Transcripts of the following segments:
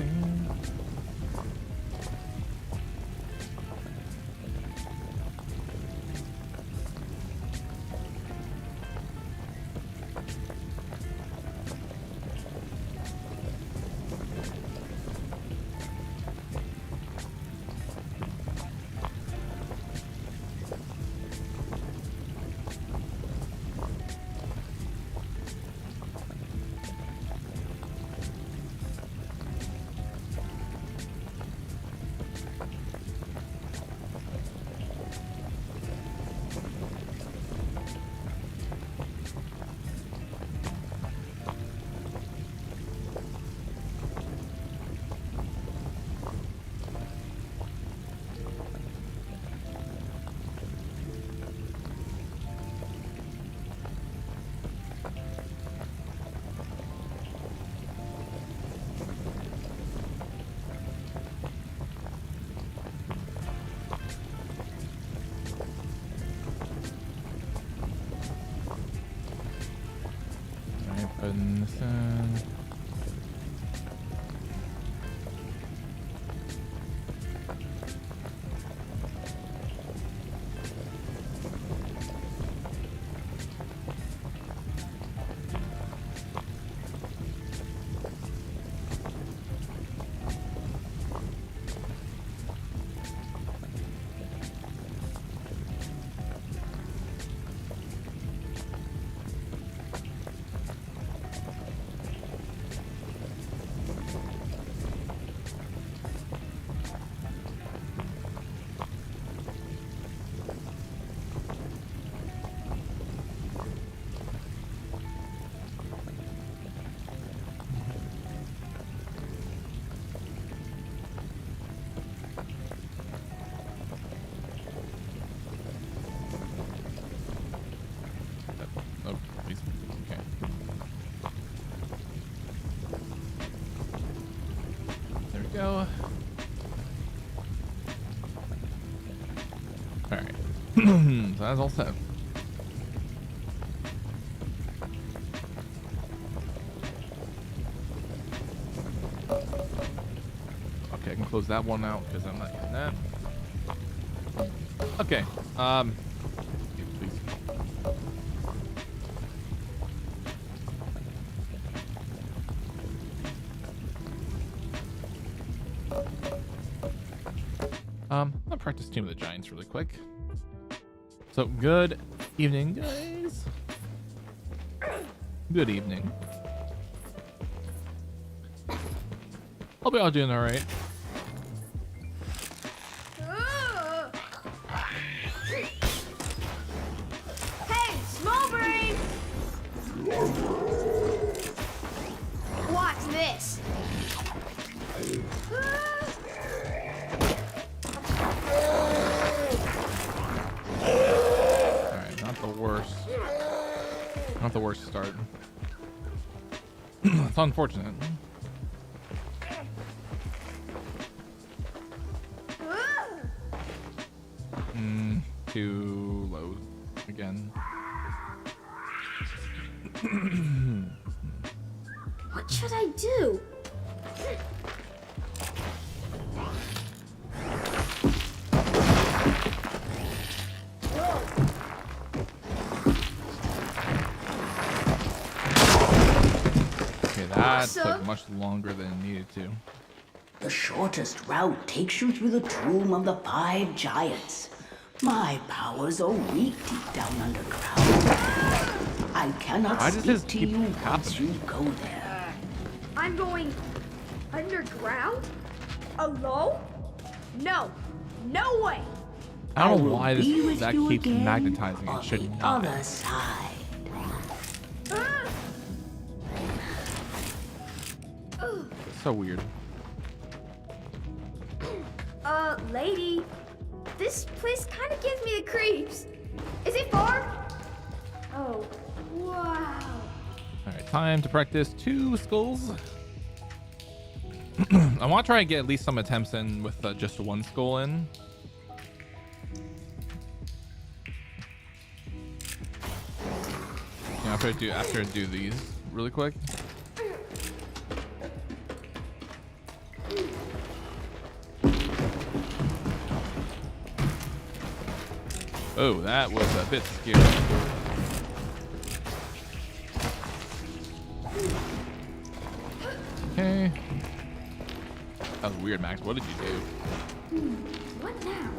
thing. Putting this in. Oh, please. Okay. There we go. All right. So that's all set. Okay, I can close that one out because I'm not getting that. Okay. Please. I'll practice Team of the Giants really quick. So, good evening, guys. Good evening. Hope you're all doing all right. Hey, small brain! Watch this. Alright, not the worst start. It's unfortunate. Too low again. What should I do? Okay, that took much longer than it needed to. The shortest route takes you through the tomb of the 5 giants. My powers are weak deep down underground. I cannot Why does this speak to keep you once happening? you go there. I'm going underground? Alone? No. No way. I don't know will why be with that you keeps again magnetizing. on It should the not. other side. So weird. Lady, this place kind of gives me the creeps. Is it far? Oh, wow. All right, time to practice 2 skulls. I want to try and get at least some attempts in with just 1 skull in. Yeah, after I do these really quick. Oh, that was a bit scary. Okay. That was weird, Max. What did you do? What now?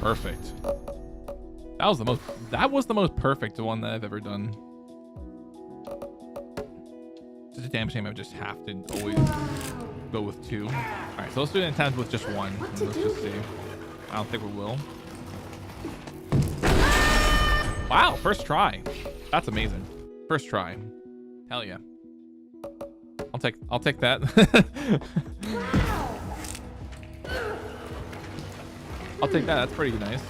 Perfect. That was the most perfect one that I've ever done. It's a damn shame I just have to always go with 2. All right, so let's do an attempt with just 1. And let's just see. I don't think we will. Wow, first try. That's amazing. First try. Hell yeah. I'll take that. I'll take that. That's pretty nice.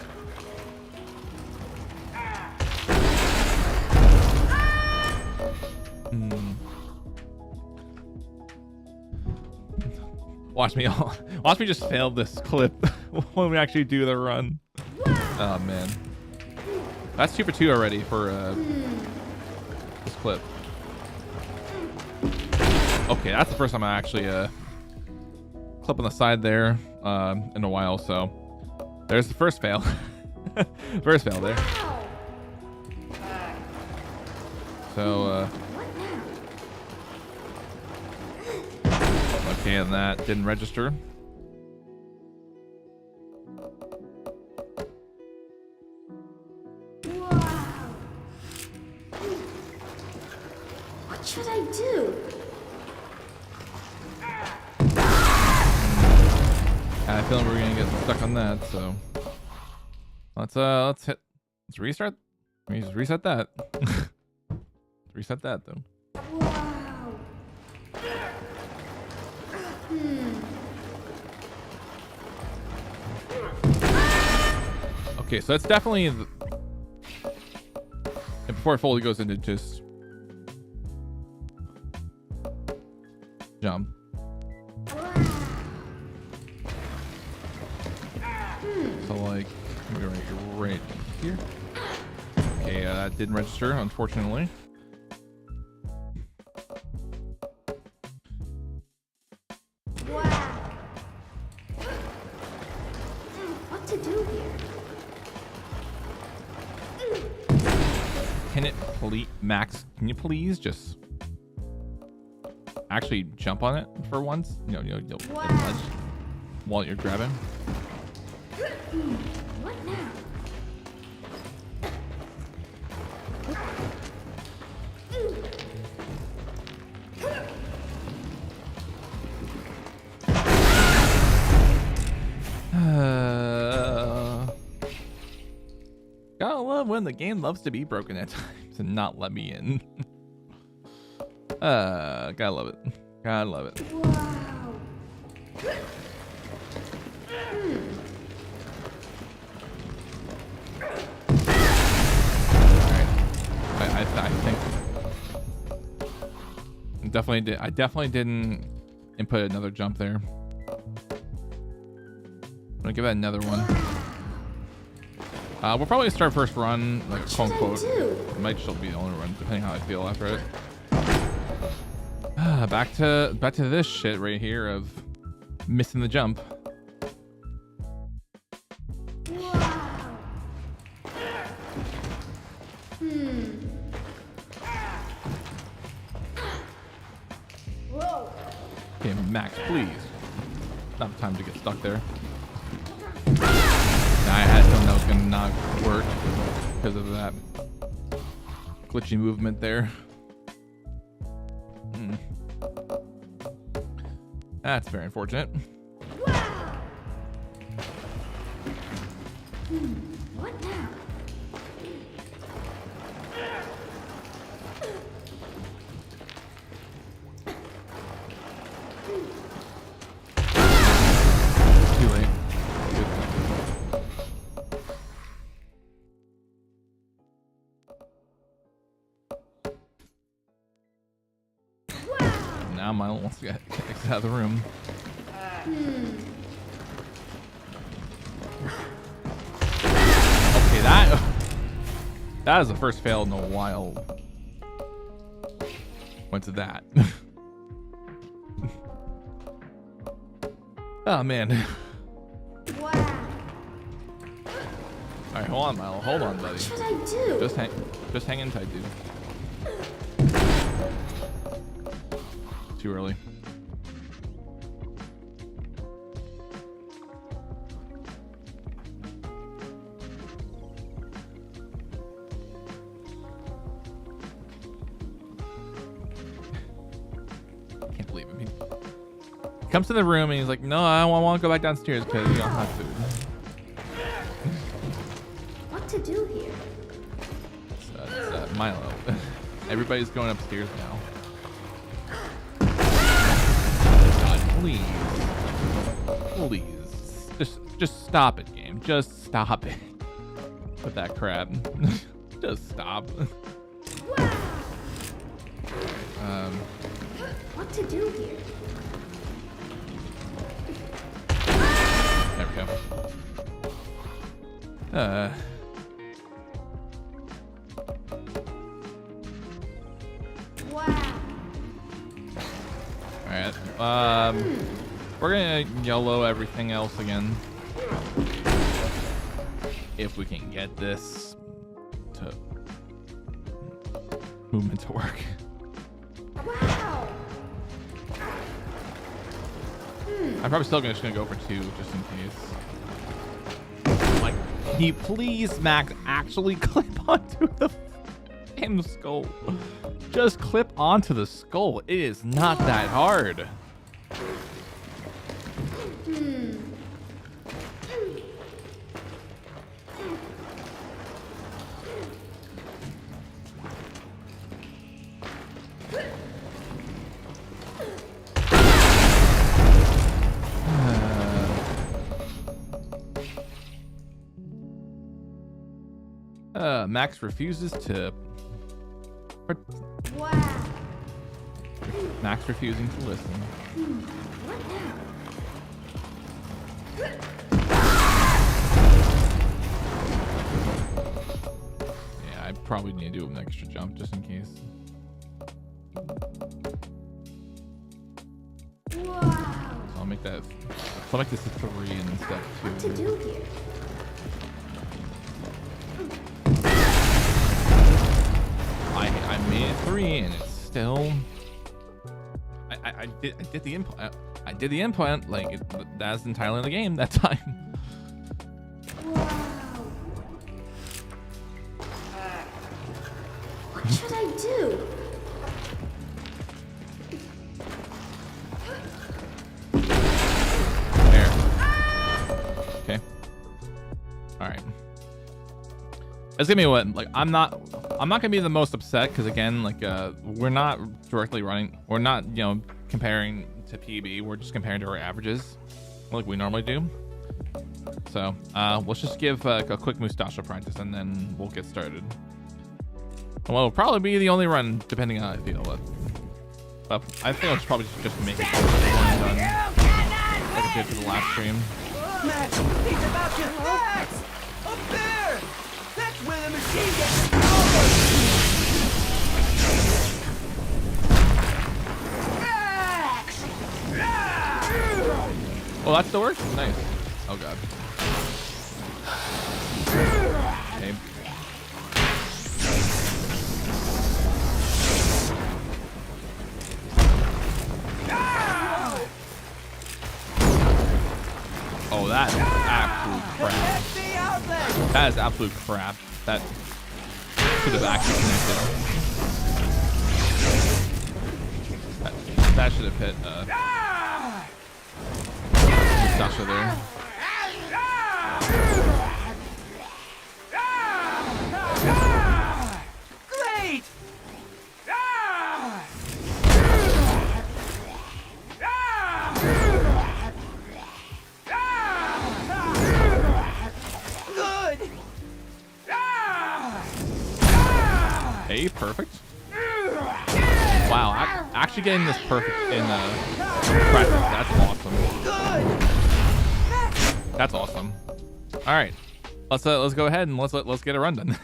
Watch me just fail this clip when we actually do the run. Oh man, that's 2 for 2 already for this clip. Okay, that's the first time I actually clip on the side there in a while. So there's the first fail. First fail there. So okay, and that didn't register. Wow. What should I do? I feel like we're gonna get stuck on that, so let's restart. Let me just reset that. Reset that though. Wow. Okay, so that's definitely and before it fully goes into just jump. So like maybe right here. Okay, that didn't register, unfortunately. Wow. What to do here? Can it please, Max? Can you please just actually jump on it for once? No, Wow. While you're grabbing. What now? Gotta love when the game loves to be broken at times and not let me in. Gotta love it. Gotta love it. Wow. I think I definitely didn't input another jump there. I'm gonna give it another one. We'll probably start first run, like quote unquote. It might still be the only run, depending how I feel after it. Back to this shit right here of missing the jump. Wow. Whoa. Okay, Max, please. Not time to get stuck there. I had feeling that was gonna not work because of that glitchy movement there. That's very unfortunate. Wow. What now? Too late. Now Milo wants to get out of the room. Okay, that is the first fail in a while. Went to that. Oh man. Wow. All right, hold on, Milo. Hold on, buddy. What should I do? Just hang in tight, dude. Too early. Can't believe it. He comes to the room and he's like, "No, I want to go back downstairs because you don't have food." What to do here? It's Milo. Everybody's going upstairs now. God, please, just stop it, game. Just stop it. With that crap. Just stop. What to do here? There we go. Wow. Alright. We're gonna YOLO everything else again. If we can get this to movement to work. Wow. I'm probably still just gonna go for 2 just in case. Like, can you please, Max, actually clip onto the damn skull? Just clip onto the skull. It is not that hard. Max refuses to. Wow. Max refusing to listen. What now? Yeah, I probably need to do an extra jump just in case. Wow. So I'll make that. So I'll make this a 3 instead of 2. What to do here? I made it 3 and it's still. I did the input. I did the input. Like that's entirely the game that time. Wow. What should I do? There. Okay. All right. It's gonna be what? Like I'm not gonna be the most upset because again, like we're not directly running. We're not comparing to PB. We're just comparing to our averages, like we normally do. So let's just give a quick Mustache practice and then we'll get started. Well, it'll probably be the only run depending on how I feel, but I think I'll probably just make it one and done, like I did for the last stream. Max, he's about to Max! Up there! That's where the machine gets Max! Oh, that still works? Nice. Oh god. Okay. Oh, that is absolute crap. That is absolute crap. That should have actually connected. That should have hit Sasha there. Great! Good! Hey, perfect. Wow, actually getting this perfect in practice, that's awesome. That's awesome. All right, let's go ahead and let's get a run done.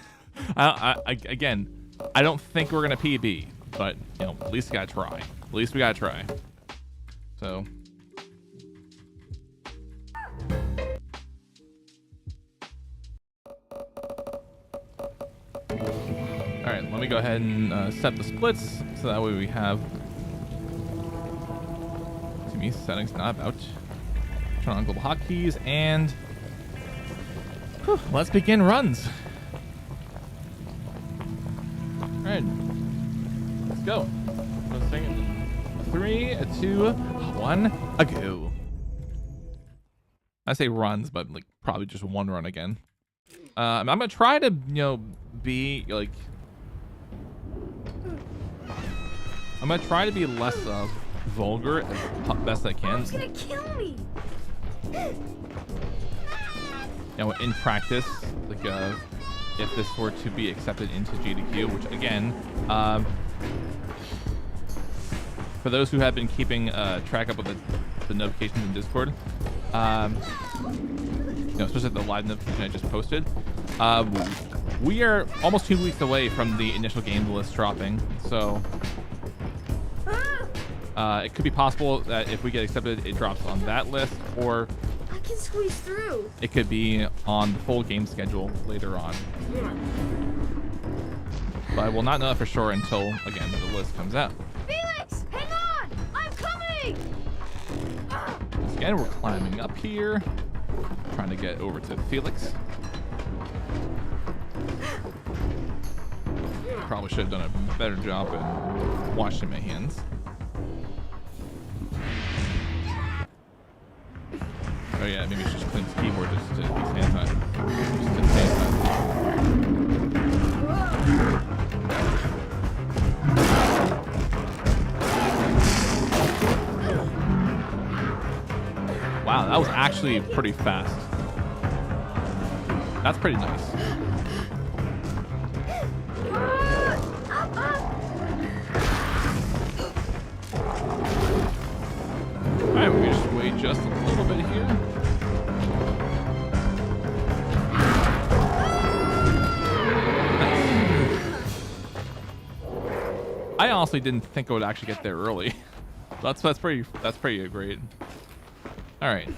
Again, I don't think we're gonna PB, but you know, at least we gotta try. At least we gotta try. So. All right, let me go ahead and set the splits so that way we have. To me, settings not about. Turn on global hotkeys and whew, let's begin runs. All right, let's go. Let's sing it. 3, 2, 1, a go. I say runs, but like probably just one run again. I'm gonna try to, you know, be like. I'm gonna try to be less vulgar as best I can. It's gonna kill me. You know, in practice, like if this were to be accepted into GDQ, which again, for those who have been keeping track up with the notifications in Discord, you know, especially the live notification I just posted, we are almost 2 weeks away from the initial game list dropping, so it could be possible that if we get accepted, it drops on that list, or I can squeeze through. it could be on the full game schedule later on. But I will not know that for sure until, again, the list comes out. Felix, hang on! I'm coming! Once again, we're climbing up here, trying to get over to Felix. Probably should have done a better job in washing my hands. Oh yeah, maybe I should just clean his keyboard just to his hand time. Just to his hand time. Wow, that was actually pretty fast. That's pretty nice. Alright, we just wait just a little bit here. I honestly didn't think I would actually get there early. That's pretty great. All right,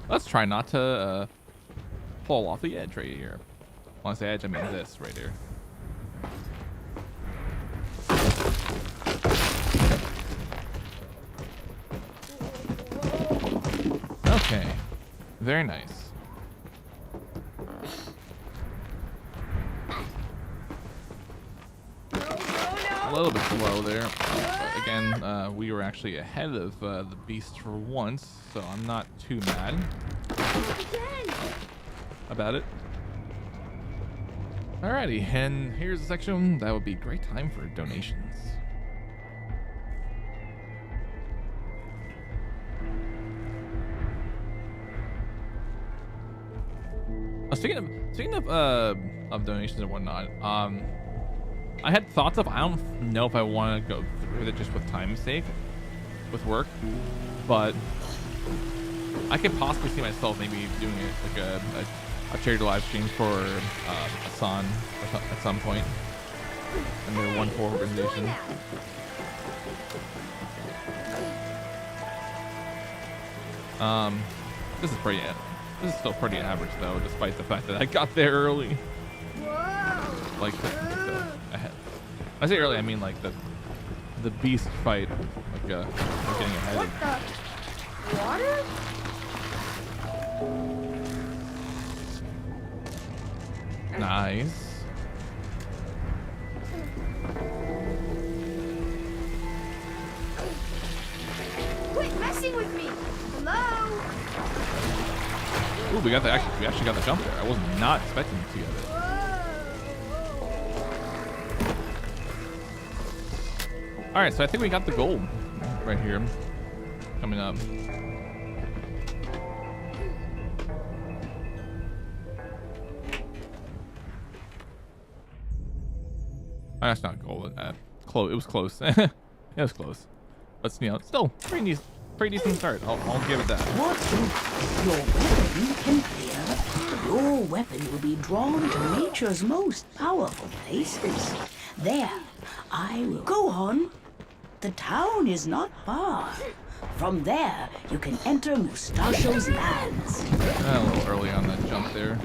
let's try not to fall off the edge right here. When I say edge, I mean this right here. Okay, very nice. A little bit slow there. But again, we were actually ahead of the beast for once, so I'm not too mad about it. Alrighty, and here's a section that would be great time for donations. Speaking of donations and whatnot, I had thoughts of, I don't know if I want to go through with it just with time's sake, with work, but I could possibly see myself maybe doing it like a charity live stream for Asan at some point, and their wonderful organization. This is still pretty average though, despite the fact that I got there early. Like I say early, I mean like the beast fight, like getting ahead of. The water? Nice. Quit messing with me. Hello? Ooh, we actually got the jump there. I was not expecting to get it. All right, so I think we got the gold right here coming up. Oh, that's not gold. Close. It was close. It was close. But you know, still pretty decent start. I'll give it that. What if your weapon can clear? Your weapon will be drawn to nature's most powerful places. There, I will go on. The town is not far. From there, you can enter Mustachio's lands. A little early on that jump there.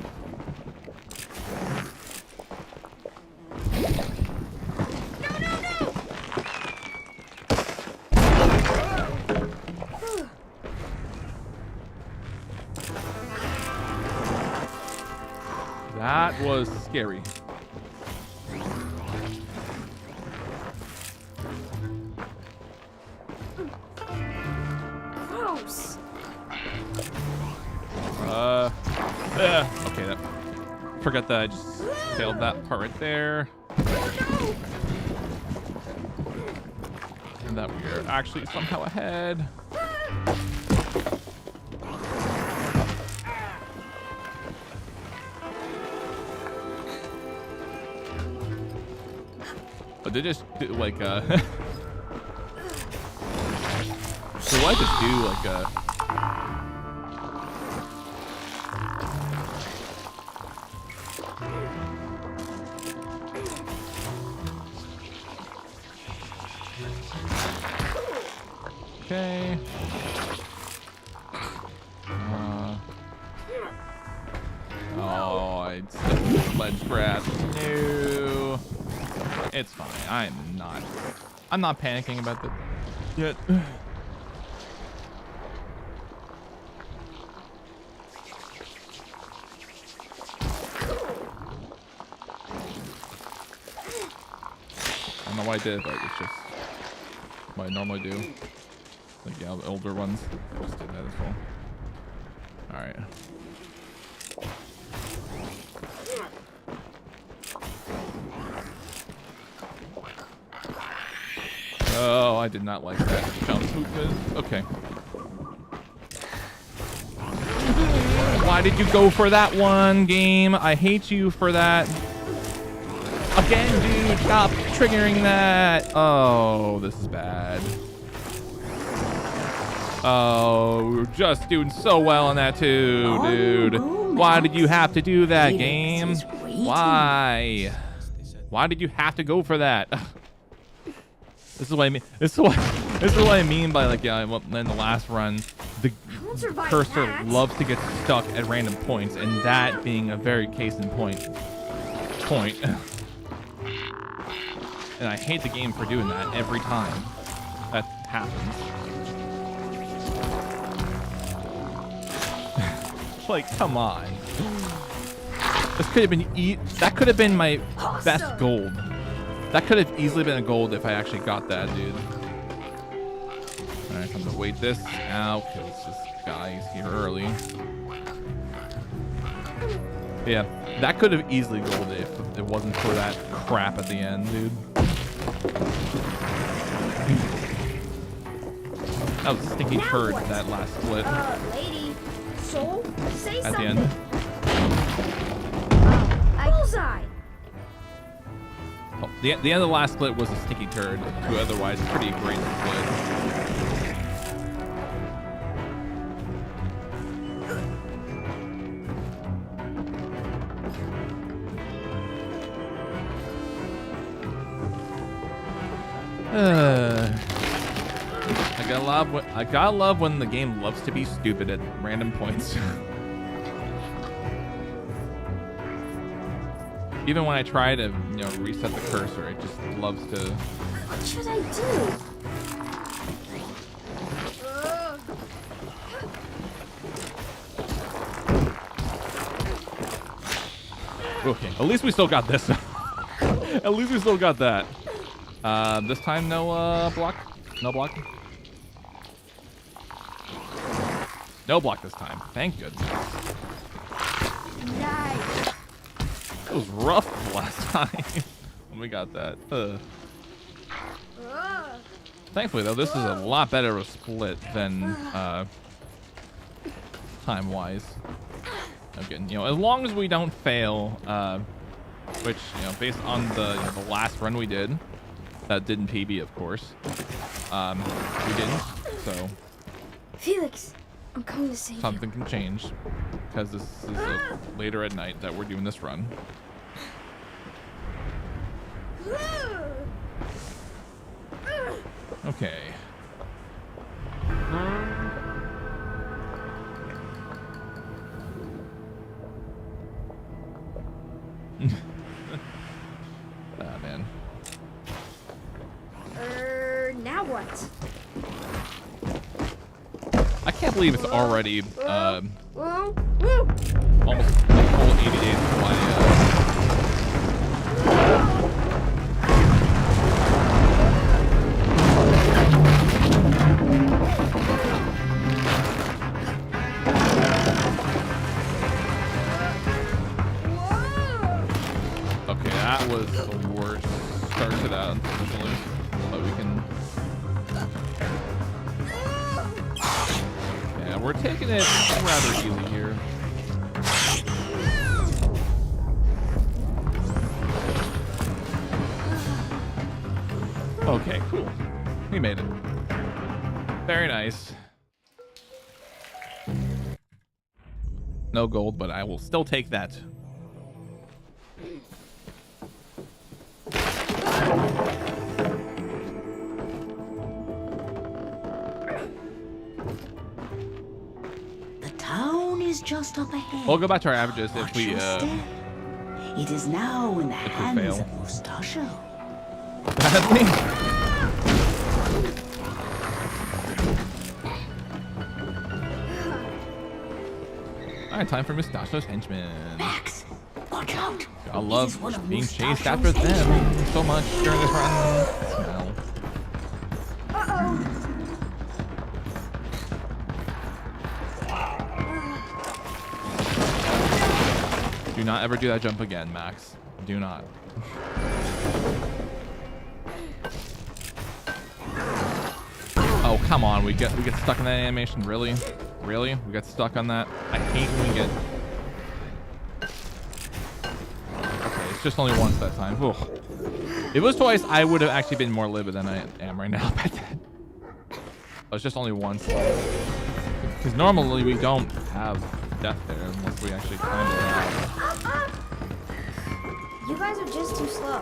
That was scary. Gross. Okay, that. Forgot that I just failed that part right there. And that we are actually somehow ahead. But they just do like so I just do like okay. Oh, I ledge grab. No. It's fine. I'm not panicking about that yet. I don't know why I did, but it's just what I normally do. Like, yeah, the older ones, I just did that as well. Alright. Oh, I did not like that jump. Okay. Why did you go for that one, game? I hate you for that. Again, dude, stop triggering that. Oh, this is bad. Oh, we were just doing so well on that too, dude. Why did you have to do that, game? Why? Why did you have to go for that? This is what I mean. This is what I mean by, like, yeah, in the last run, the cursor loves to get stuck at random points, and that being a very case in point. And I hate the game for doing that every time that happens. Like, come on. This could have been that could have been my best gold. That could have easily been a gold if I actually got that, dude. Alright, I'm gonna wait this out because this guy's here early. Yeah, that could have easily golded if it wasn't for that crap at the end, dude. That was a stinky turd, that last split. Lady, soul, say at something. the end. Bullseye. Oh, the end of the last split was a sticky turd to otherwise pretty great split. I gotta love when the game loves to be stupid at random points. Even when I try to, reset the cursor, it just loves to. What should I do? Okay, at least we still got this. At least we still got that. This time, no block. No block. No block this time. Thank goodness. Nice. It was rough last time when we got that. Thankfully, though, this is a lot better of a split than time-wise. Again, as long as we don't fail, which, based on the last run we did, that didn't PB, of course. We didn't, so Felix, I'm coming to save you. something can change because this is later at night that we're doing this run. Okay. Ah, man. Now what? I can't believe it's already Whoa, whoa. almost a full 80 days of my Okay, that was the worst start to that, unfortunately. But we can. Yeah, we're taking it rather easy here. Okay, cool. We made it. Very nice. No gold, but I will still take that. The town is just up ahead. We'll go back to our averages if Watch we your step. It is now in the hands fail. of Mustachio. badly. Alright, time for Mustachio's henchmen. Max, watch out. I It is love one of being chased Mustachio's after them henchmen. so much during this run. Smell. Do not ever do that jump again, Max. Do not. Oh, come on. We get stuck in that animation. Really? Really? We got stuck on that? I hate when we get... Okay, it's just only once that time. Ugh. If it was twice, I would have actually been more livid than I am right now. But it's just only once. Because normally we don't have death there unless we actually time it out. You guys are just too slow.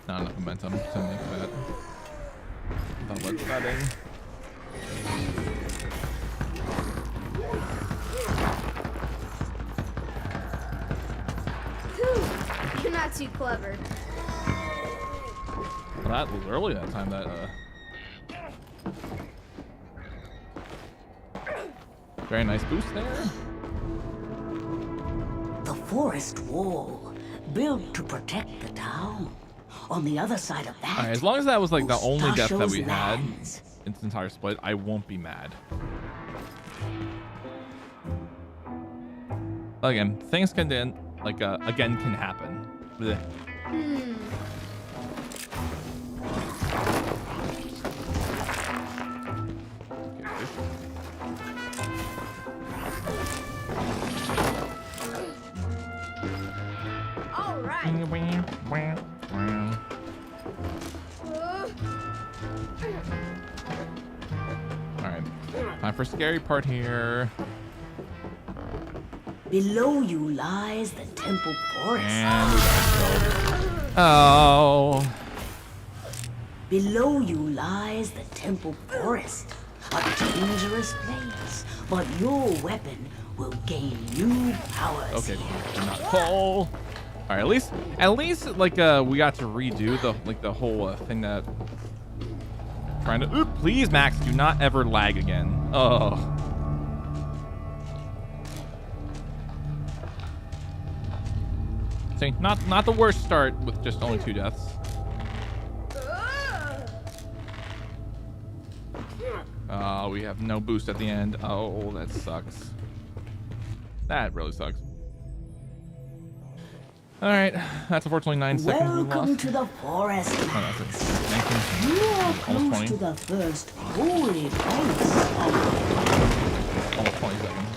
Not enough momentum to make that. Not what's that in. Phew, you're not too clever. Well, that was early that time. That very nice boost there. The forest wall, built to protect the town. On the other side of that, Alright, as long as that was like the only death that we Mustachio's had lands. in this entire split, I won't be mad. Again, things can then again can happen. Blech. All right. Alright, time for scary part here. Below you lies the temple forest. And we got killed. Oh. Below you lies the temple forest. A dangerous place, but your weapon will gain new powers. Okay, here. we're not full. All right, at least like we got to redo the whole thing that trying to. Oop, please, Max, do not ever lag again. Oh. See, not the worst start with just only 2 deaths. Oh, we have no boost at the end. Oh, that sucks. That really sucks. All right, that's unfortunately 9 seconds we Welcome lost. to the forest, Oh, Max. that's it. 19. You are Almost close 20. to the first holy place of Almost 20 seconds.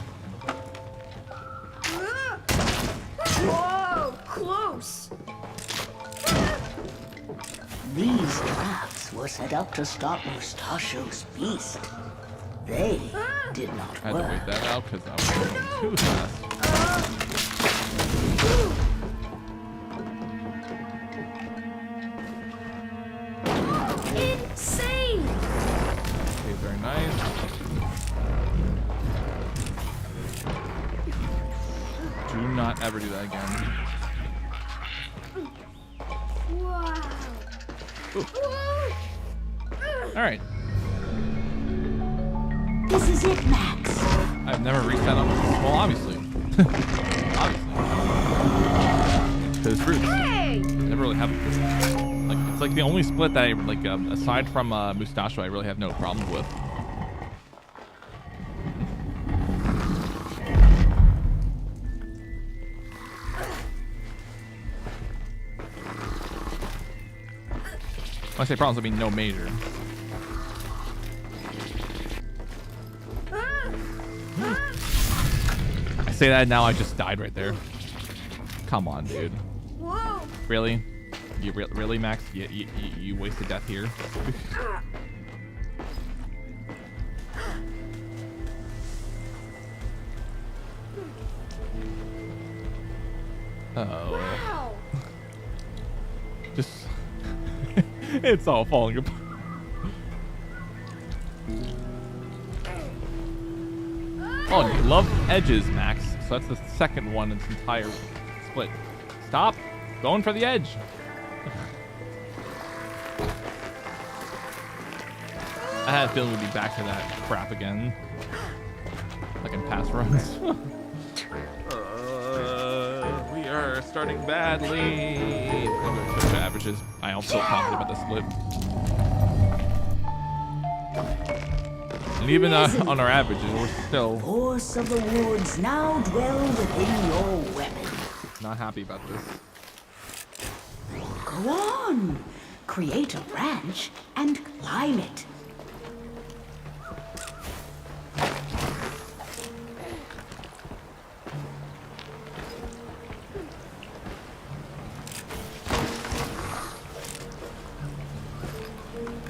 Whoa, close. These traps were set up to stop Mustachio's beast. They did not I had to wait work. that out because I was going too fast. Insane! Okay, very nice. Do not ever do that again. Wow. Ooh. Whoa. All right. This is it, Max. I've never reached that up. Well, obviously. Obviously. Because fruits. Hey! Never really have. Like, it's like the only split that I, like, aside from Mustacho, I really have no problem with. When I say problems, I mean no major. I say that now, I just died right there. Come on, dude. Whoa! Really? You really, Max? You wasted death here. Oh. Wow! Just it's all falling apart. Oh, you love edges, Max. So that's the second one in this entire split. Stop going for the edge. I had a feeling we'd be back to that crap again. Like in past runs. We are starting badly. I'm going to switch to averages. I am so confident about the split. And even on our averages, we're still Force of the woods now dwell within your weapon. not happy about this. Go on. Create a branch and climb it.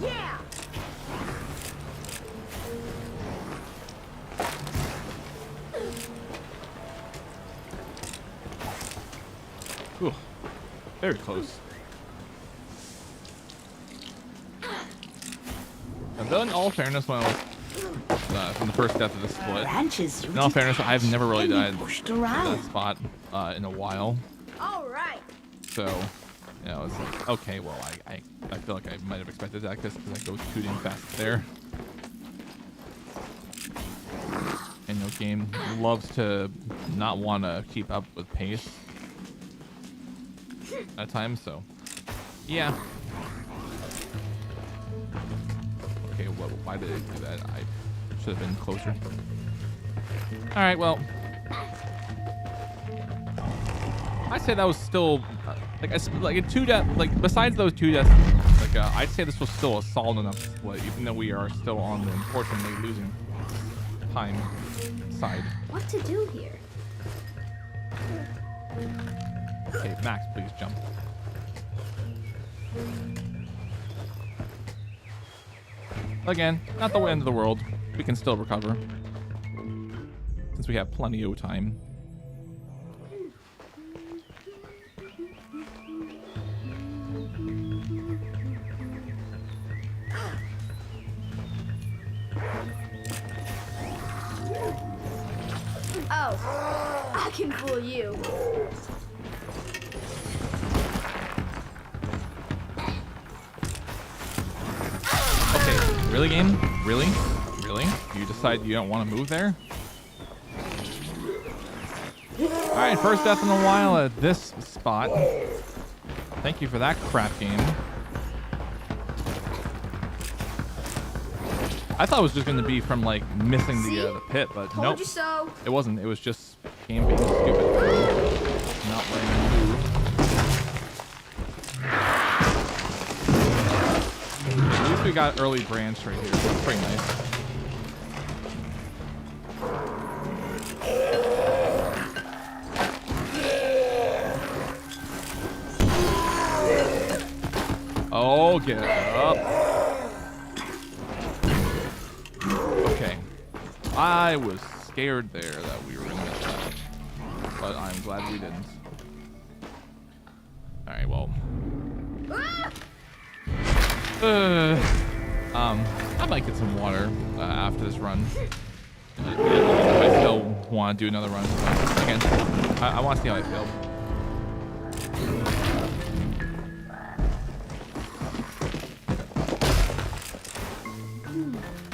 Yeah! Ooh, very close. And then, in all fairness, when I was from the first death of the split, Branches you in all fairness, detach I've never really can be died pushed in that around. spot in a while. All right. So, you know, it's like, okay, well, I feel like I might have expected that because I go tooting fast there. And your game loves to not want to keep up with pace at times, so yeah. Okay, well, why did I do that? I should have been closer. All right, well, I say that was still like a two death. Like besides those two deaths, like I'd say this was still a solid enough split, even though we are still on the unfortunately losing time side. What to do here? Okay, Max, please jump. Again, not the end of the world. We can still recover since we have plenty of time. Oh, I can fool you. Okay, really, game? Really? Really? You decide you don't want to move there? Alright, first death in a while at this spot. Thank you for that crap game. I thought it was just going to be from, like, missing the pit, but Told nope. you so. It wasn't. It was just game being stupid. Not letting me move. At least we got early branch right here. That's pretty nice. Oh, get up. Okay. I was scared there that we were going to miss that. But I'm glad we didn't. All right, well. I might get some water after this run. I still want to do another run. But again, I want to see how I feel.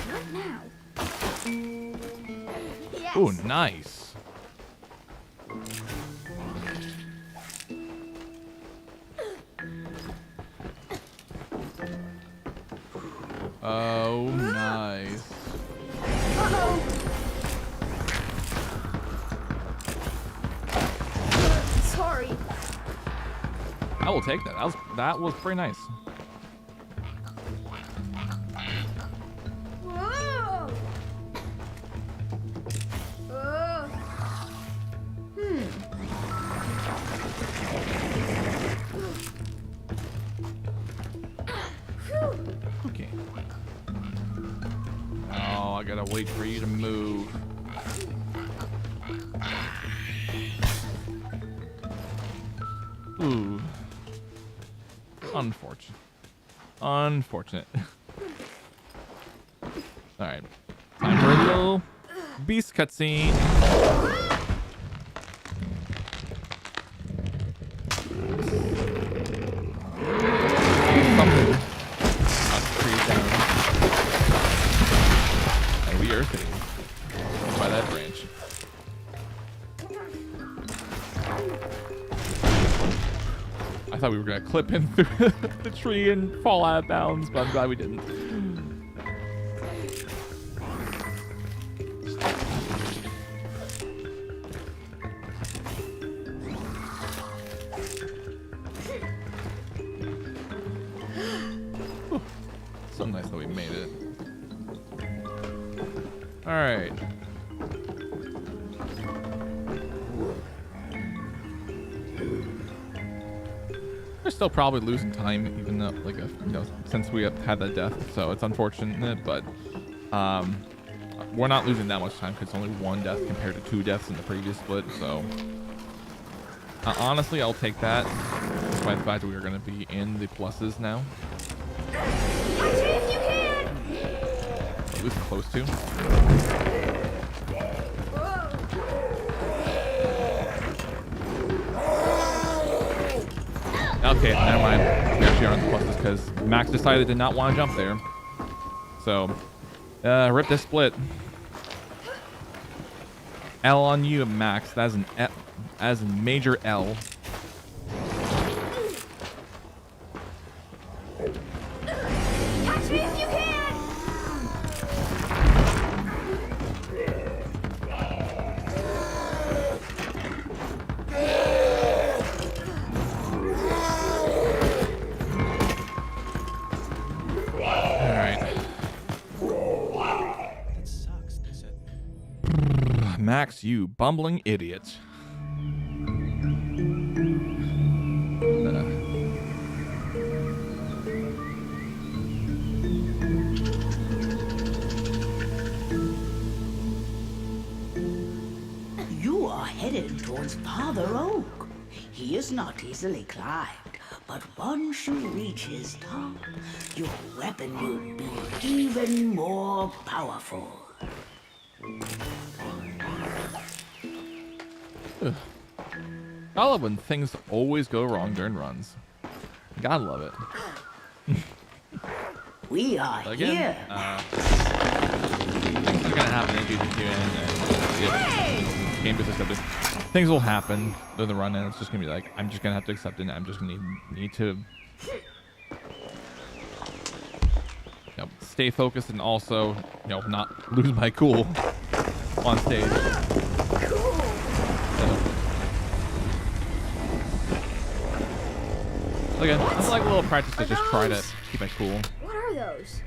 Not now. Yes. Ooh, nice. Oh, nice. Uh-oh. Sorry. I will take that. That was pretty nice. Whoa. Okay. Oh, I gotta wait for you to move. Ooh. Unfortunate. Unfortunate. Alright. Time for a little beast cutscene. And we are sitting by that branch. I thought we were gonna clip in through the tree and fall out of bounds, but I'm glad we didn't. Whew. So nice that we made it. All right. We're still probably losing time, even though, like, since we have had that death, so it's unfortunate, but we're not losing that much time because it's only one death compared to 2 deaths in the previous split. So honestly, I'll take that, despite the fact that we are going to be in the pluses now. At least close to. Okay, never mind. We actually are on the pluses because Max decided to not want to jump there. So, rip this split. L on you, Max. That is a major L. Catch me if you can! Max, you bumbling idiot. You are headed towards Father Oak. He is not easily climbed, but once you reach his top, your weapon will be even more powerful. I love when things always go wrong during runs. Gotta love it. We are Again, here. things are gonna happen as you do, and game is accepted. Things will happen during the run, and it's just gonna be like, I'm just gonna have to accept it. And I'm just gonna need to, stay focused and also, not lose my cool on stage. Again, it's like a little practice to just try to keep it cool. What are those?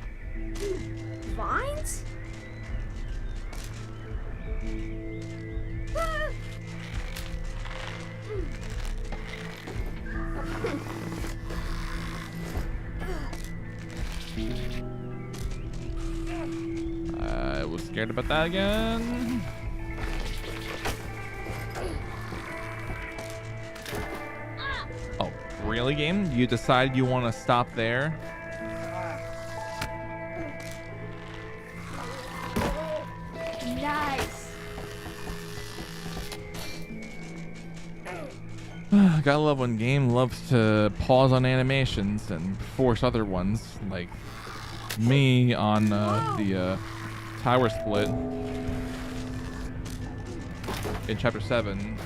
Vines? I was scared about that again. Oh, really? Really, game? You decide you want to stop there? Nice. Gotta love when game loves to pause on animations and force other ones, like me on the tower split in chapter 7.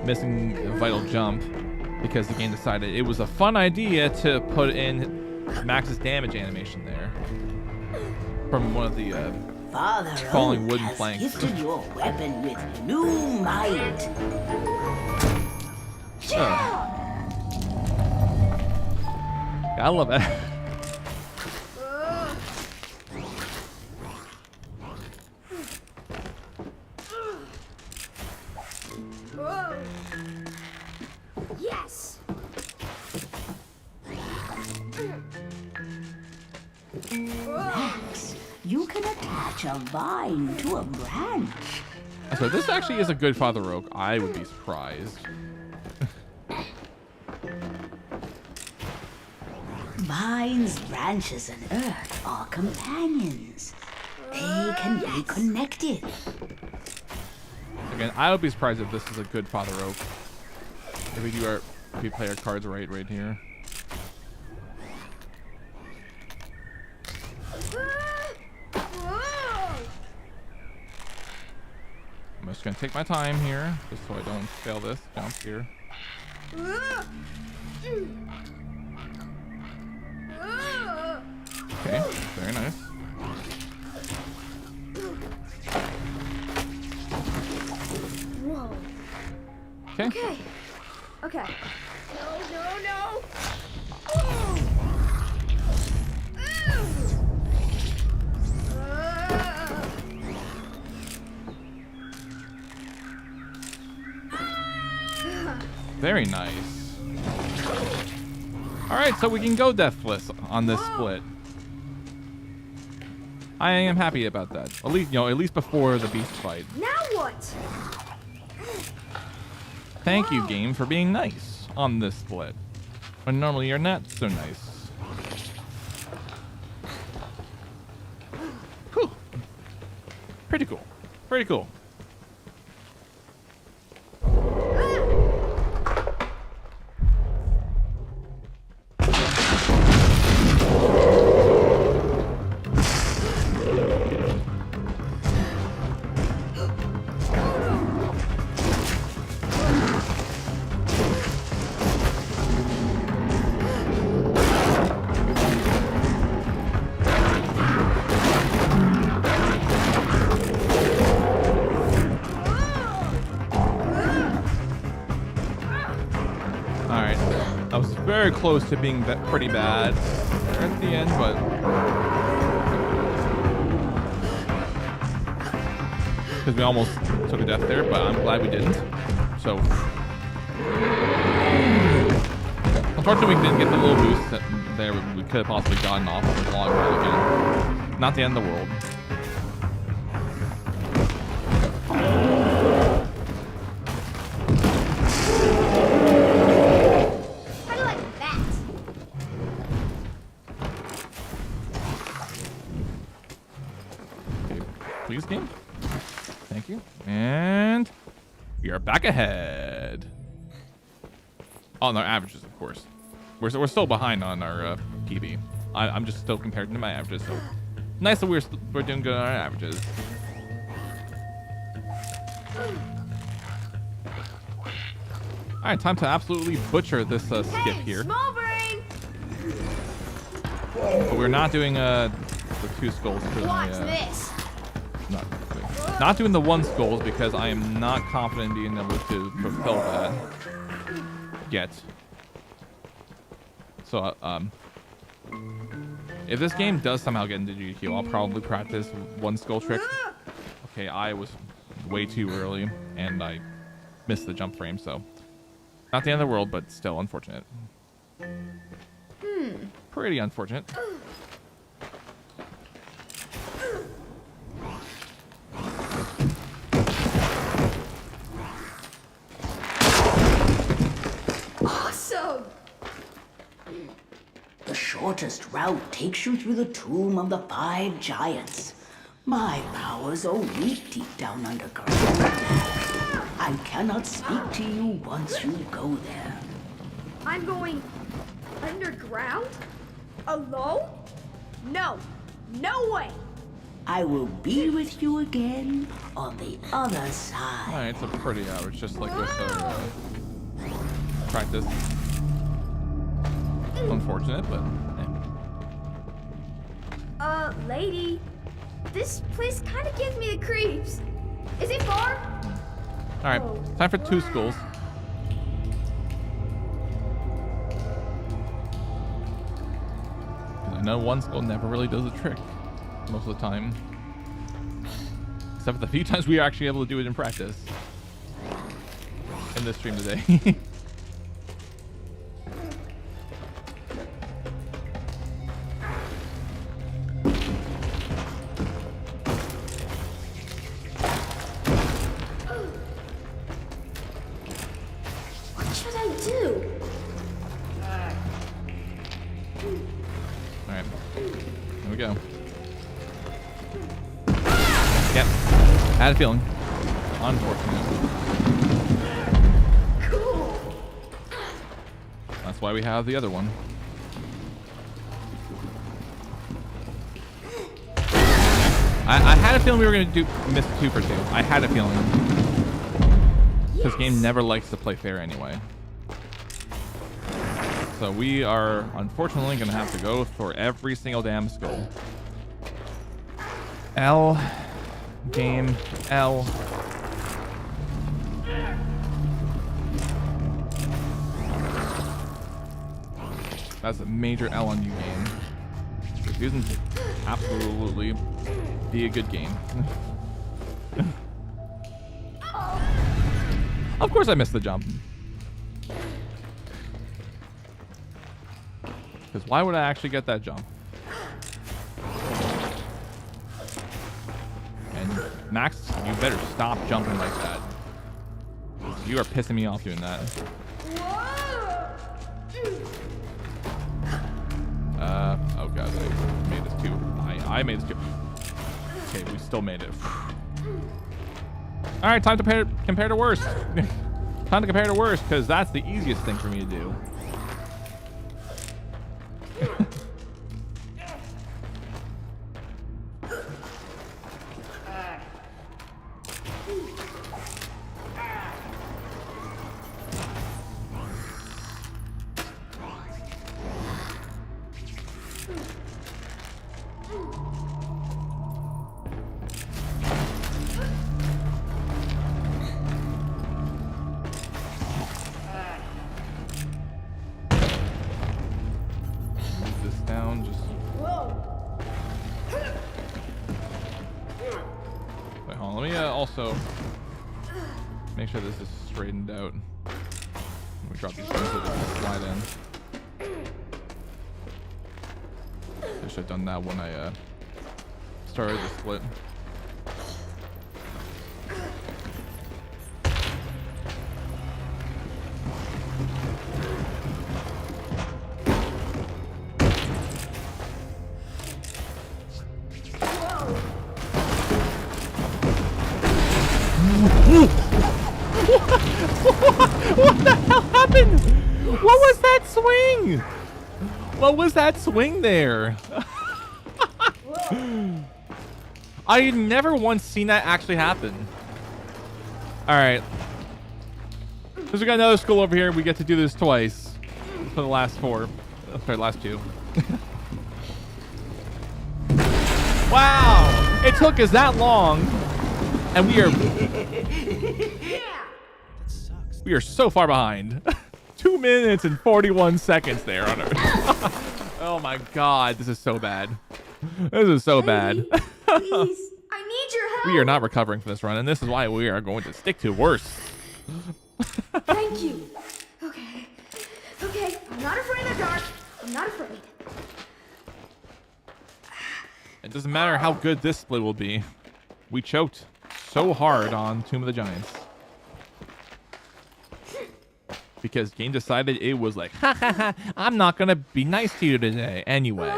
Missing a vital jump because the game decided it was a fun idea to put in Max's damage animation there from one of the Father falling Oak wooden has planks. gifted your weapon with new might. I love that. Yes. Max, you can attach a vine to a branch. So this actually is a good Father Oak. I would be surprised. Vines, branches, and earth are companions. They can be connected. Again, I would be surprised if this is a good Father Oak. If we play our cards right here. I'm just gonna take my time here, just so I don't fail this jump here. Okay, very nice. Whoa. Okay. Okay. Okay. No. Very nice. Alright, so we can go deathless on this split. I am happy about that. At least before the beast fight. Now what? Thank you, game, for being nice on this split. When normally you're not so nice. Whew. Pretty cool. Pretty cool. Very close to being pretty bad at the end, but because we almost took a death there, but I'm glad we didn't. So unfortunately, we didn't get the little boost that there we could have possibly gotten off of the log roll again. Not the end of the world. Please, game. Thank you. And we are back ahead. On our averages, of course. We're still behind on our PB. I'm just still compared to my averages. So nice that we're doing good on our averages. All right, time to absolutely butcher this skip here. Small brain. But we're not doing the 2 skulls. Watch this. Not doing the 1 skulls because I am not confident in being able to fulfill that yet. So, if this game does somehow get into GQ, I'll probably practice 1 skull trick. Okay, I was way too early and I missed the jump frame, so not the end of the world, but still unfortunate. Pretty unfortunate. shortest route takes you through the tomb of the 5 giants. My powers are weak deep down underground. I cannot speak to you once you go there. I'm going underground? Alone? No. No way. I will be with you again on the other side. Alright, it's a pretty average, just like with practice. Unfortunate, but lady, this place kind of gives me the creeps. Is it far? alright, time for 2 schools. I know 1 school never really does the trick most of the time. Except for the few times we are actually able to do it in practice. In this stream today. What should I do? Alright. Here we go. Yep. Had a feeling. Unfortunate. Cool. That's why we have the other one. I had a feeling we were going to miss 2 for 2. I had a feeling. This game never likes to play fair anyway. So we are unfortunately going to have to go for every single damn skull. L. Game. L. That's a major L on you, game. Refusing to absolutely be a good game. Of course I missed the jump. Because why would I actually get that jump? And Max, you better stop jumping like that. You are pissing me off doing that. Oh god, I made this too. I made this too. Okay, we still made it. Alright, time to compare to worst. Time to compare to worst, because that's the easiest thing for me to do. Also, make sure this is straightened out. We drop these things so they can slide in. I should have done that when I started the split. What the hell happened? What was that swing? What was that swing there? I never once seen that actually happen. All right. Because we got another school over here. We get to do this twice for the last 4. Sorry, last 2. Wow. It took us that long. And we are so far behind. 2 minutes and 41 seconds there on our Oh my god, this is so bad. This is so bad. Please, I need your help. We are not recovering from this run, and this is why we are going to stick to worse. Thank you. Okay. Okay, I'm not afraid of the dark. I'm not afraid. It doesn't matter how good this split will be. We choked so hard on Tomb of the Giants. because game decided it was like, ha ha ha, I'm not gonna be nice to you today anyway.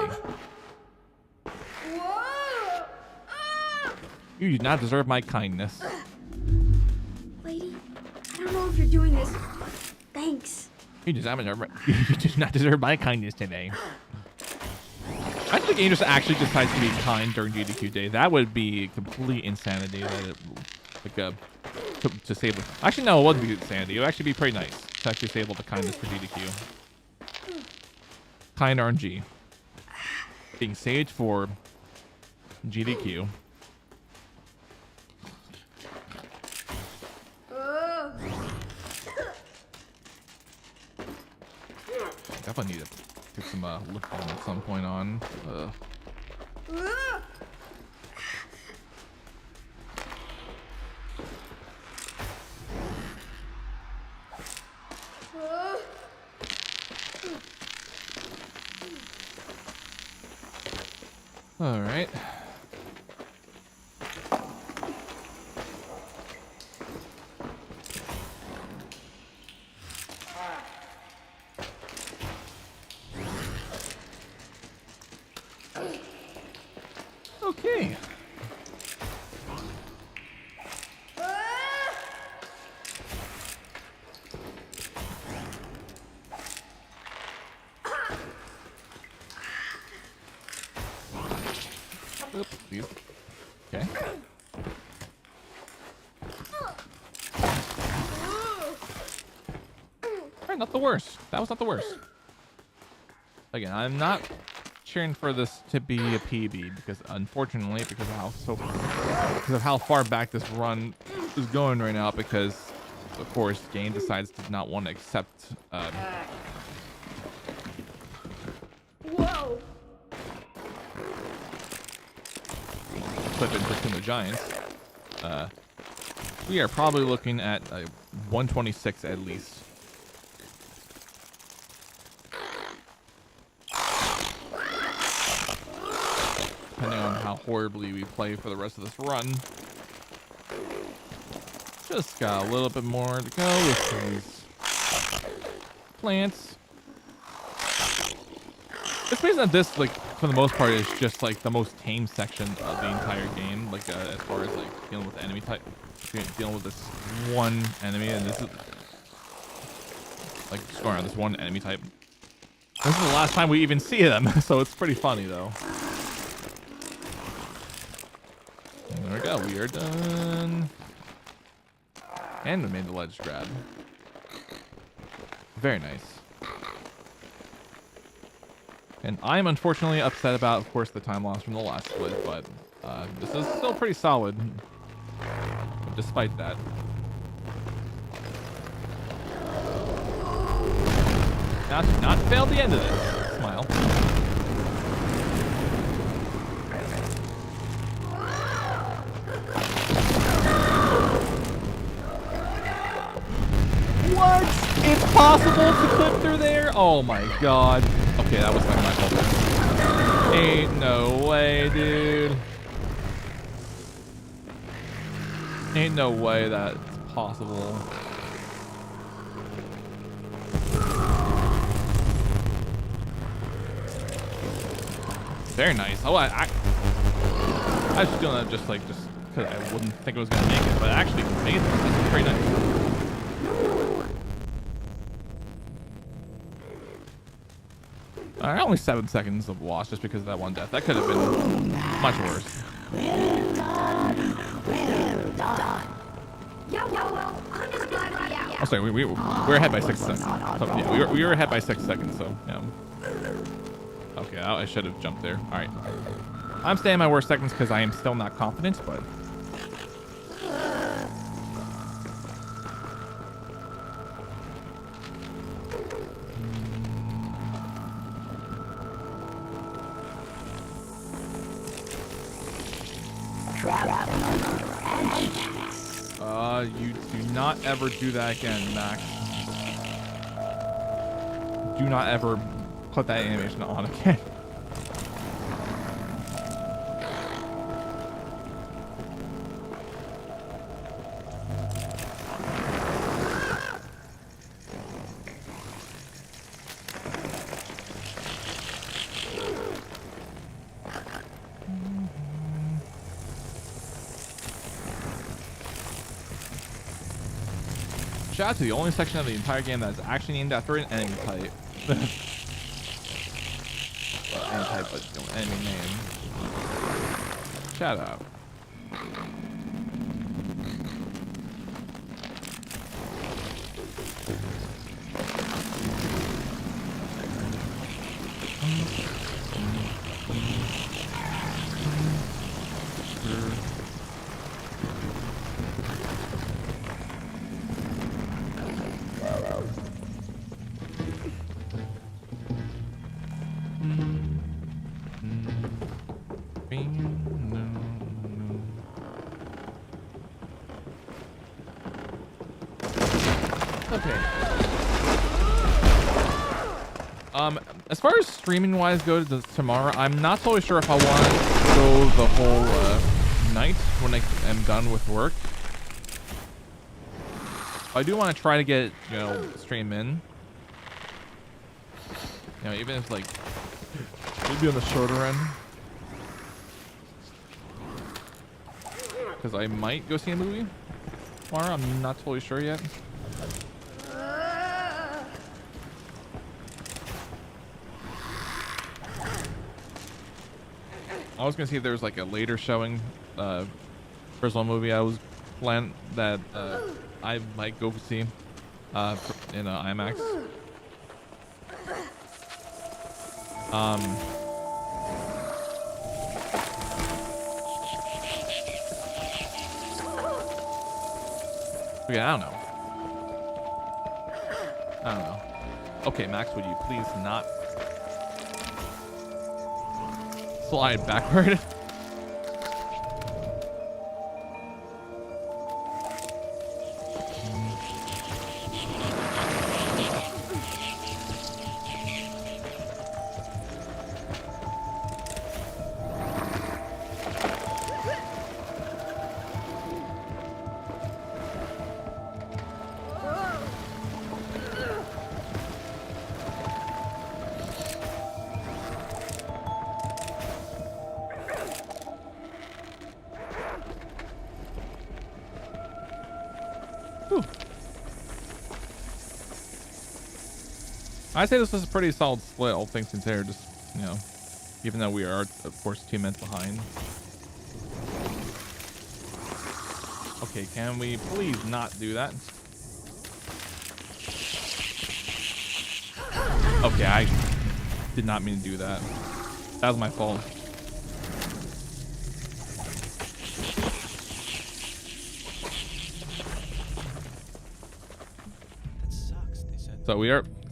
Whoa! Ah! You do not deserve my kindness. Lady, I don't know if you're doing this. Thanks. You do not deserve my kindness today. I think the game just actually decides to be kind during GDQ day. That would be complete insanity. That it, like to disable. Actually, no, it wouldn't be insanity. It would actually be pretty nice to actually disable the kindness for GDQ. Kind RNG. Being saved for GDQ. Definitely need to get some lift on at some point on. All right. Okay. Oops, please. Okay. Alright, not the worst. That was not the worst. Again, I'm not cheering for this to be a PB because, unfortunately, because of how far back this run is going right now, because of course game decides to not want to accept Whoa! clip in for the Giants. We are probably looking at 126 at least. Depending on how horribly we play for the rest of this run. Just got a little bit more to go with these plants. It's based on this, like, for the most part, is just like the most tame section of the entire game. Like, as far as like dealing with enemy type, dealing with this one enemy, and this is like just going around this one enemy type. This is the last time we even see them, so it's pretty funny though. And there we go, we are done. And we made the ledge grab. Very nice. And I'm unfortunately upset about, of course, the time loss from the last split, but this is still pretty solid, despite that. Now to not fail the end of this. Smile. What? It's possible to clip through there? Oh my god. Okay, that was like my fault. Ain't no way, dude. Ain't no way that's possible. Very nice. Oh, I was just doing that just because I wouldn't think it was gonna make it, but it actually made it. That's pretty nice. Alright, only 7 seconds of loss just because of that one death. That could have been much worse. Oh, sorry, we were ahead by 6 seconds. So, yeah, we were ahead by 6 seconds, so, yeah. Okay, I should have jumped there. Alright. I'm staying my worst seconds because I am still not confident, but... You do not ever do that again, Max. Do not ever put that animation on again. Shout out to the only section of the entire game that is actually named after an enemy type. Well, enemy type, but you know, enemy name. Shout out. Okay. As far as streaming wise goes tomorrow, I'm not totally sure if I want to go the whole night when I am done with work. I do want to try to get, you know, stream in. You know, even if like maybe on the shorter end. Because I might go see a movie tomorrow. I'm not totally sure yet. I was gonna see if there was like a later showing personal movie I was planned that I might go see in IMAX. Yeah, I don't know. Okay, Max, would you please not slide backward? I'd say this is a pretty solid split, all things considered, just, you know, even though we are, of course, 2 minutes behind. Okay, can we please not do that? Okay, I did not mean to do that. That was my fault.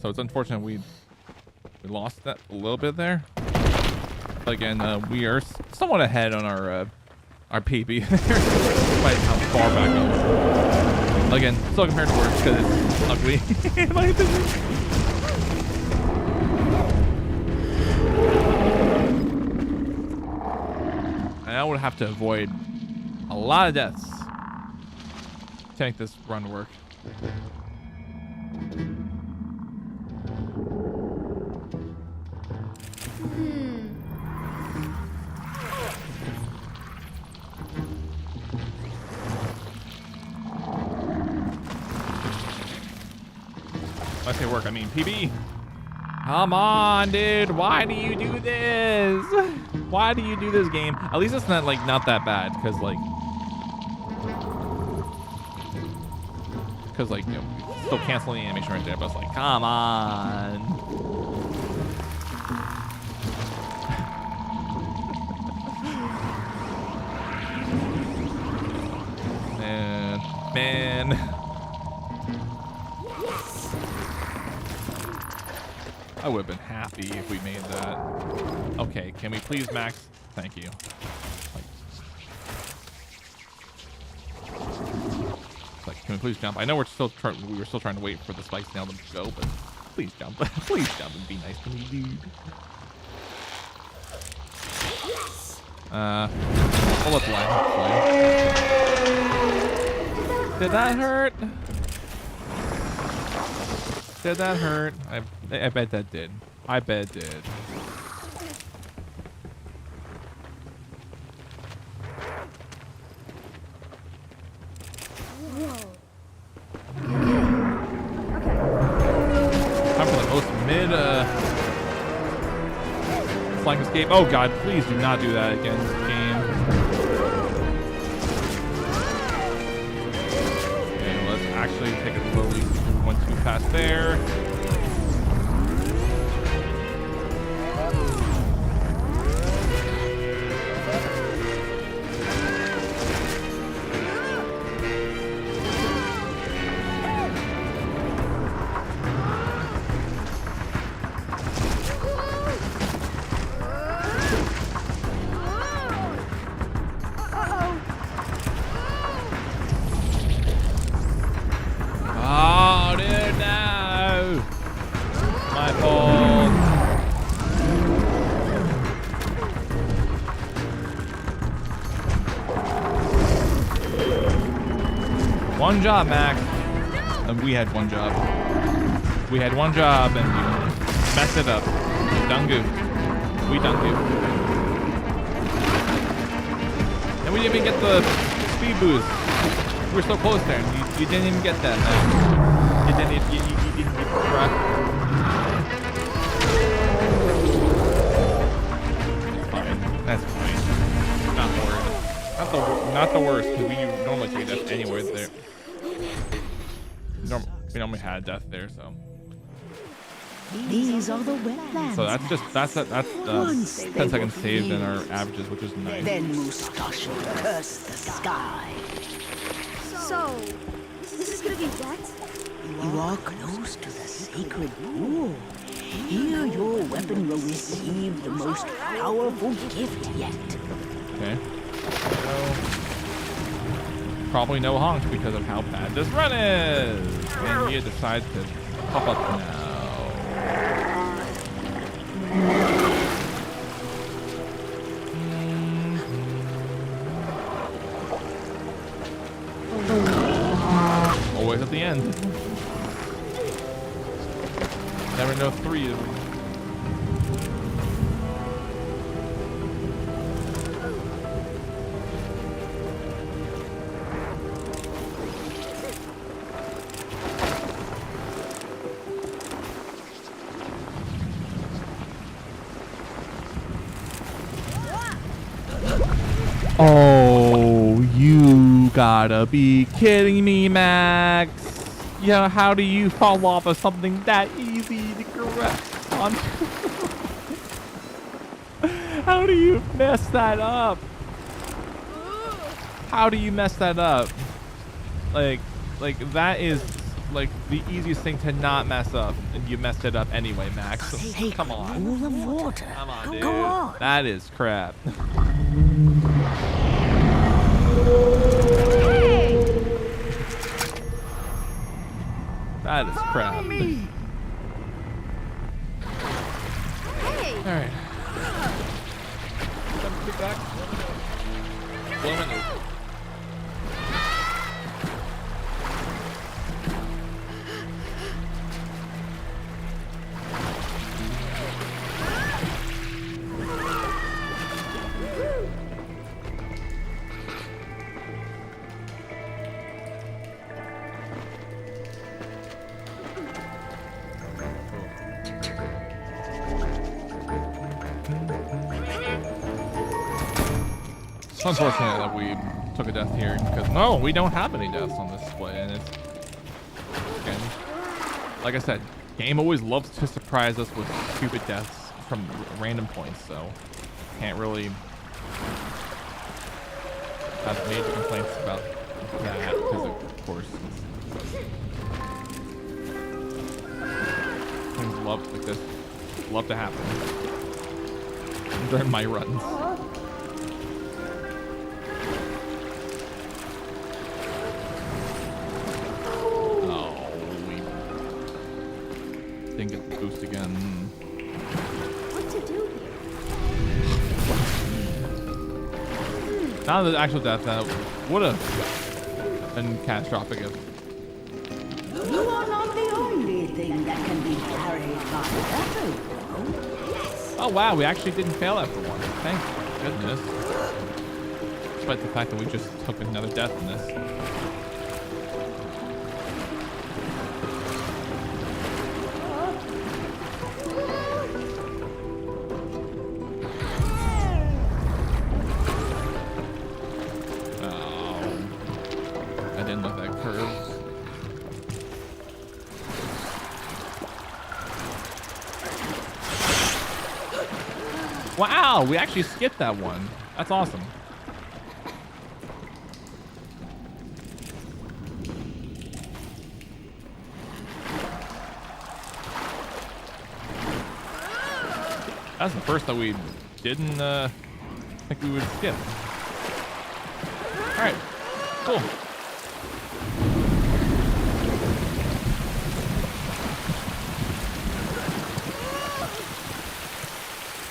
So it's unfortunate we lost that a little bit there. But again, we are somewhat ahead on our PB. Despite how far back I was. Again, still compared to worse because it's ugly. In my opinion. And I would have to avoid a lot of deaths to make this run work. I say work, I mean PB. Come on, dude. Why do you do this? Why do you do this, game? At least it's not not that bad, because you know, still canceling the animation right there. But it's like, come on. Man. I would have been happy if we made that. Okay, can we please max? Thank you. Like, can we please jump? I know we were still trying to wait for the spikes now to go, but please jump. Please jump and be nice to me, dude. We'll let the line play. Did that hurt? Did that hurt? I bet that did. I bet it did. Whoa. escape. Oh god, please do not do that again, game. Okay, let's actually take it slowly. We went too fast there. Oh, dude, no! My fault. One job, Max. And we had one job. We had one job and you messed it up. You done goofed. We done goofed. And we didn't even get the speed boost. We were so close there, and you didn't even get that, man. You didn't get the crap. Fine. That's fine. Not worried. Not the worst, because we normally take death anywhere there. We normally had death there, so. These are the wetlands. So that's 10 seconds saved in our averages, which is nice. Then Mustache will curse the sky. So, this is gonna be death? You are close to the sacred pool. Here your weapon will receive the most powerful gift yet. Okay. So, probably no honk because of how bad this run is. And he decides to pop up now. Always at the end. Never know three of them. Oh, you gotta be kidding me, Max. Yeah, how do you fall off of something that easy to correct on? How do you mess that up? How do you mess that up? Like that is like the easiest thing to not mess up, and you messed it up anyway, Max. Come on. All the water. Come on, dude. Go on. That is crap. That is crap. Hey! Alright. Time to get back. Blow my nose. It's unfortunate that we took a death here because no, we don't have any deaths on this split, and it's again, like I said, game always loves to surprise us with stupid deaths from random points, so can't really have major complaints about that because of course things like this love to happen during my runs. Didn't get the boost again. What to do here? Not the actual death, that would have been catastrophic if. You are not the only thing that can be carried by weapon. Oh wow, we actually didn't fail that for once. Thank goodness. Despite the fact that we just took another death in this. curves. Wow, we actually skipped that one. That's awesome. That's the first that we didn't think we would skip. All right, cool.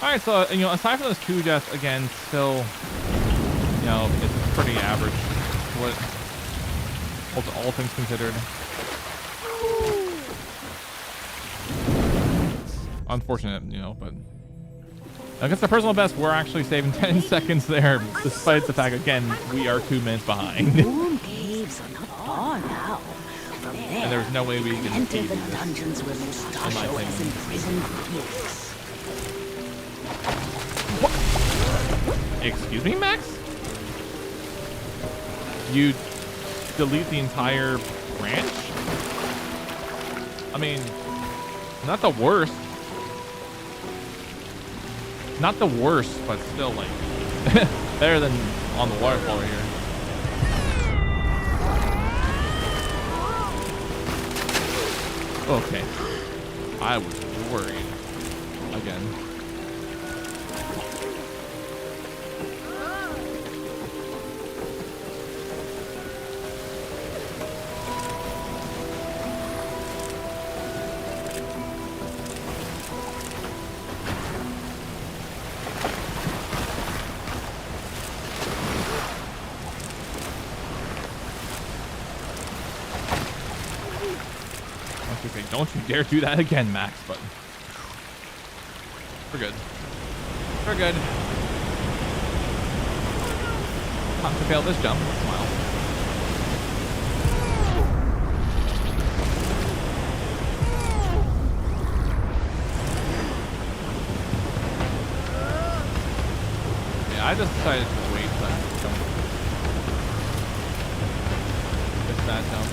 All right, so aside from those 2 deaths, again, still, it's pretty average. What, all things considered. It's unfortunate, but against the personal best, we're actually saving 10 seconds there, despite the fact, again, we are 2 minutes behind. Moon caves are not far now. From there, And there's no way we can enter beat the this, dungeons where Mustachio opinion. has imprisoned Felix. Excuse me, Max? You delete the entire branch? I mean, not the worst. Not the worst, but still, like, better than on the waterfall here. Okay. I was worried. Again. Okay, don't you dare do that again, Max, but we're good. We're good. Time to fail this jump. Smile. Yeah, I just decided to wait for that jump. Just that jump.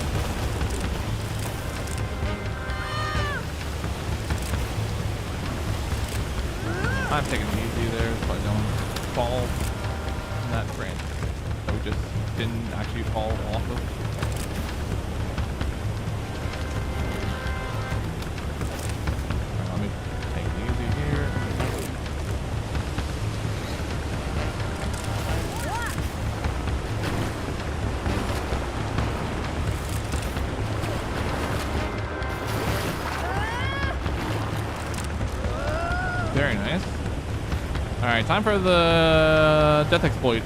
I'm taking it easy there so I don't fall in that branch that we just didn't actually fall off of. Alright, let me take it easy here. Very nice. Alright, time for the death exploit.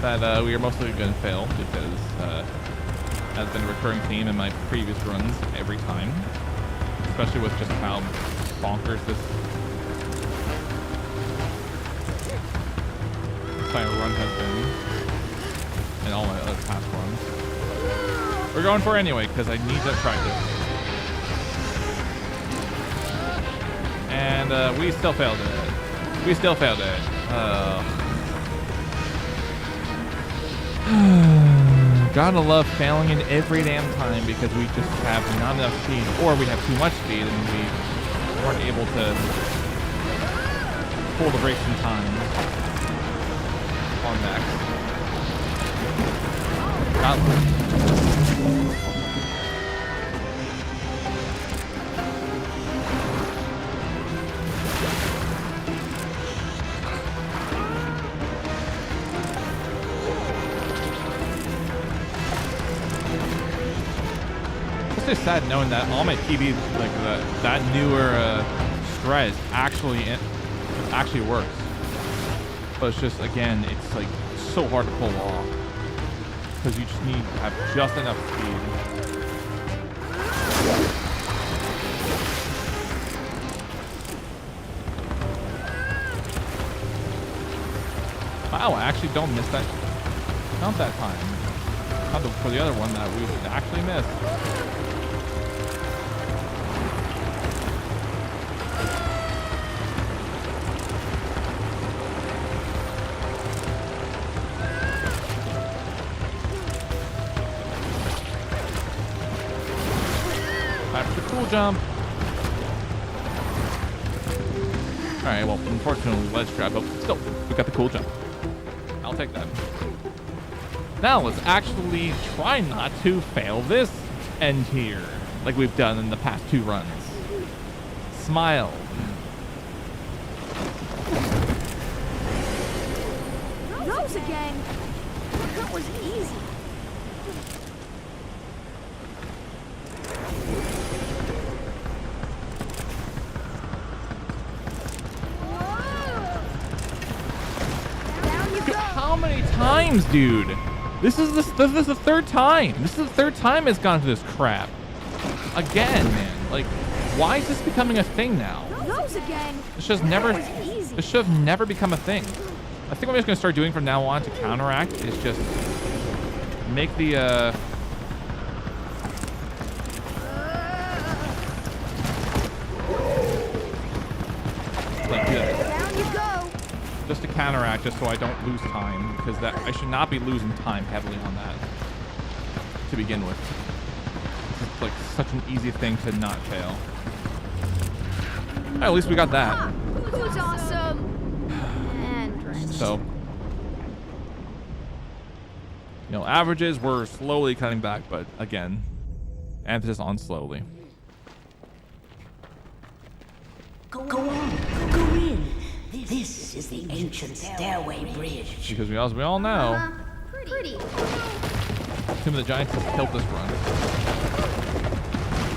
That we are mostly going to fail because has been a recurring theme in my previous runs every time. Especially with just how bonkers this final run has been. And all my other past runs. We're going for it anyway because I need to practice. And we still failed it. We still failed it. Gotta love failing it every damn time because we just have not enough speed, or we have too much speed and we weren't able to pull the brakes in time on Max. It's just sad knowing that all my TV, like that newer strat actually works. But it's just, again, it's like so hard to pull off because you just need to have just enough speed. Wow, I actually don't miss that. Not that time. Not for the other one that we actually missed. cool jump. All right, well, unfortunately, ledge grab, but still, we got the cool jump. I'll take that. Now let's actually try not to fail this end here, like we've done in the past 2 runs. Smile. Those again. That was easy. Down you go. How many times, dude? This is the 3rd time. This is the 3rd time it's gone to this crap. Again, man. Like, why is this becoming a thing now? Those again. This should have never become a thing. I think what I'm just gonna start doing from now on to counteract is just make the like this. Down you go. Just to counteract, just so I don't lose time, because that I should not be losing time heavily on that to begin with. It's like such an easy thing to not fail. At least we got that. Who's awesome? And drenched. So, you know, averages were slowly cutting back, but again, emphasis on slowly. Go on, go in. This is the ancient stairway bridge. Because as we all know, Pretty. Tomb of the Giants has killed this run.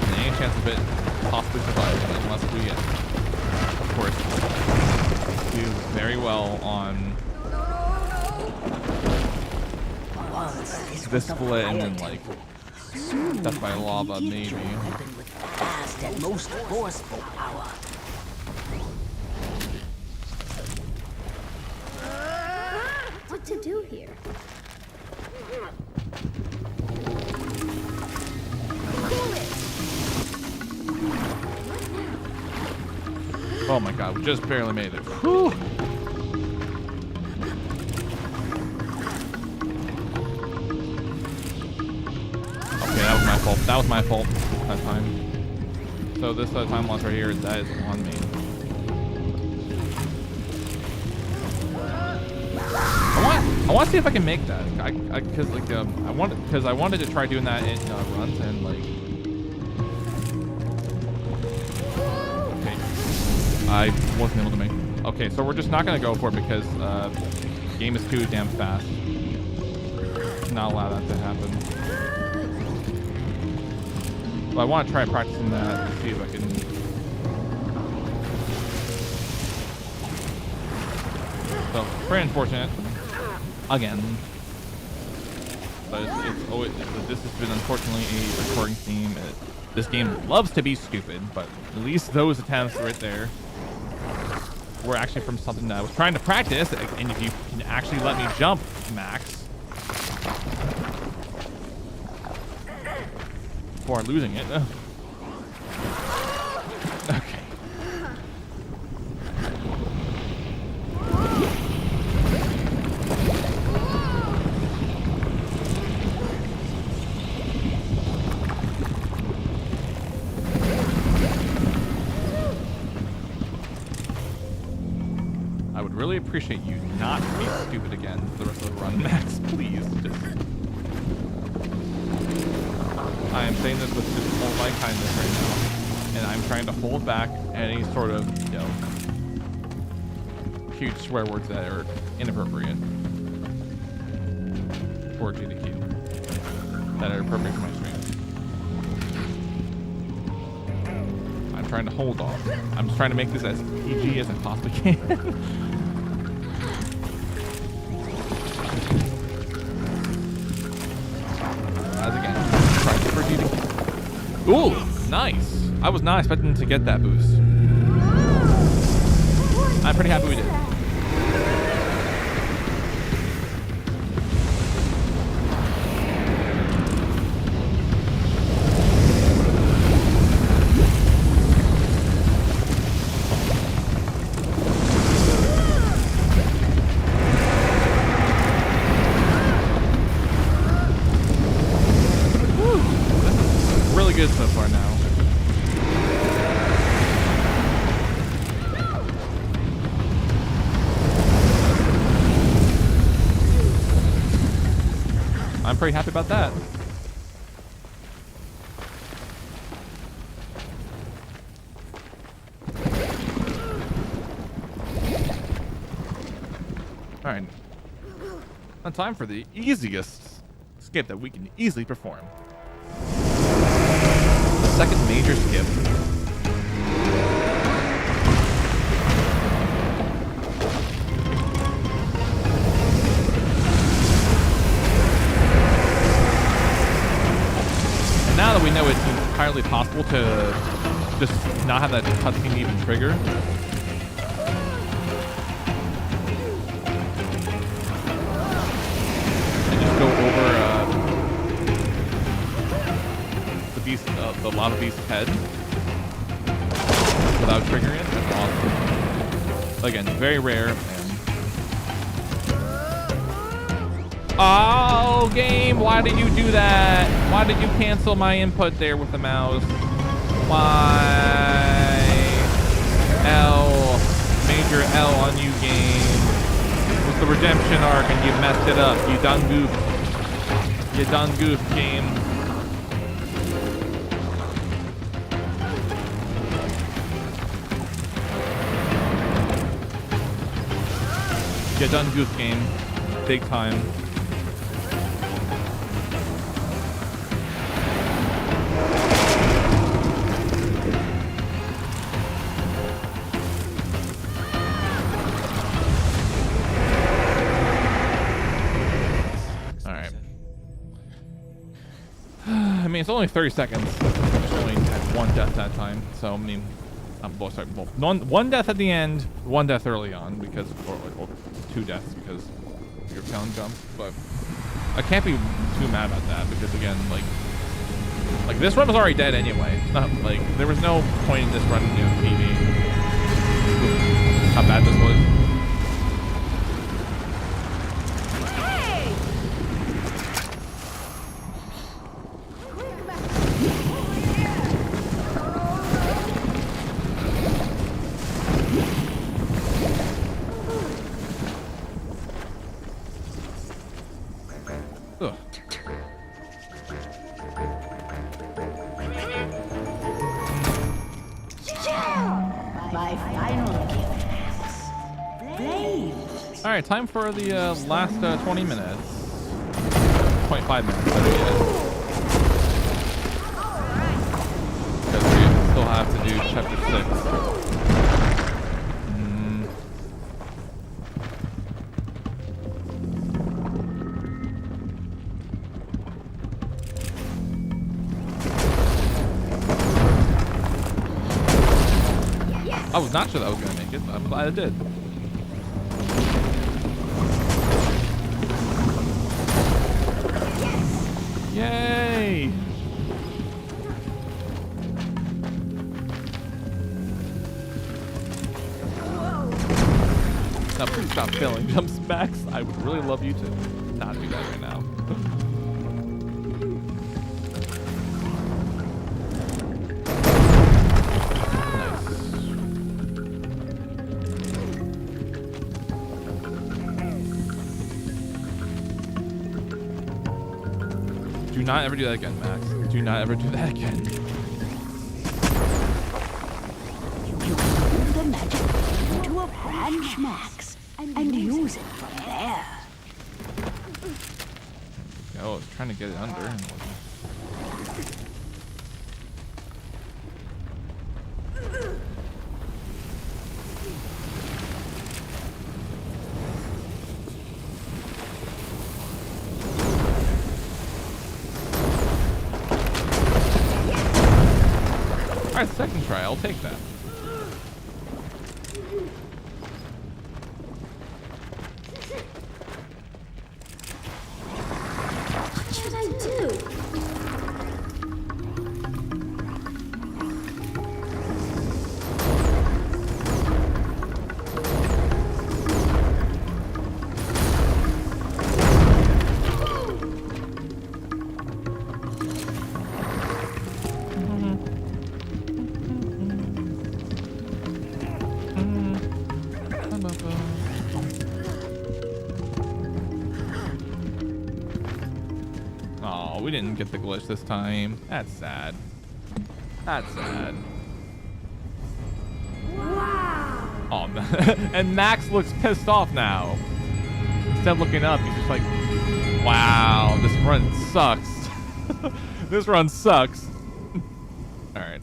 And any chance of it possibly surviving, unless we, of course, do very well on this split and then like death by lava, maybe. Weapon with fast and most forceful power. What to do here? Cool it. Oh my god, we just barely made it. Whew. Okay, that was my fault. That was my fault that time. So this time loss right here, that is on me. I want to see if I can make that. Because like I wanted to try doing that in runs and like. Okay, I wasn't able to make. Okay, so we're just not gonna go for it because game is too damn fast. Not allow that to happen. But I want to try practicing that to see if I can. So very unfortunate. Again, but it's always, this has been unfortunately a recurring theme. This game loves to be stupid, but at least those attempts right there were actually from something that I was trying to practice. And if you can actually let me jump, Max, before losing it. Okay. Really appreciate you not being stupid again for the rest of the run, Max. Please, just. I am saying this with just all my kindness right now, and I'm trying to hold back any sort of, you know, huge swear words that are inappropriate for GDQ that are appropriate for my stream. I'm trying to hold off. I'm just trying to make this as PG as I possibly can. Ooh, nice. I was not expecting to get that boost. I'm pretty happy we did. Good so far now. I'm pretty happy about that. All right. Now time for the easiest skip that we can easily perform. The second major skip. And now that we know it's entirely possible to just not have that cutscene even trigger, go over the beast, the lava beast's head without triggering it. That's awesome. Again, very rare. Oh, game! Why did you do that? Why did you cancel my input there with the mouse? Why? L, major L on you, game. With the redemption arc, and you messed it up. You done goofed. You done goofed, game. You done goof, game. Big time. I mean, it's only 30 seconds. I only had one death that time, so I mean, sorry, well, one death at the end, one death early on because, or two deaths because your count jump. But I can't be too mad about that because again, like this run was already dead anyway. It's not like there was no point in this run doing PB. How bad this was. Alright, time for the last 20 minutes. 25 minutes, better yet. Because we still have to do chapter 6. I was not sure that I was going to make it, but I'm glad I did. Yay! Now please stop failing jump smacks. I would really love you to not do that right now. Do not ever do that again, Max. Do not ever do that again. You move the magic into a branch, Max, and use it from there. Oh, I was trying to get it under. And alright, second try. I'll take that. What should I do? Oh, we didn't get the glitch this time. That's sad. That's sad. Wow. Oh, and Max looks pissed off now. Instead of looking up, he's just like, wow, this run sucks. This run sucks. All right.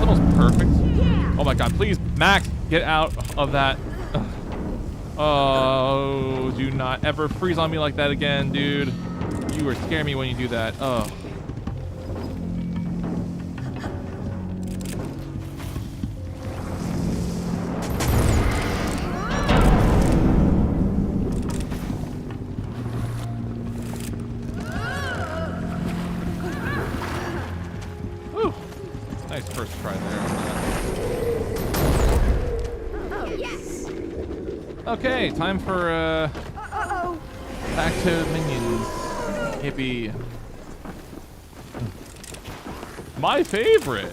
Almost perfect. Oh my god, please, Max, get out of that. Oh, do not ever freeze on me like that again, dude. You are scaring me when you do that. Oh. Whew. Nice first try there on that. Oh, yes. Okay, time for Uh-oh. back to minions. Hippie. My favorite.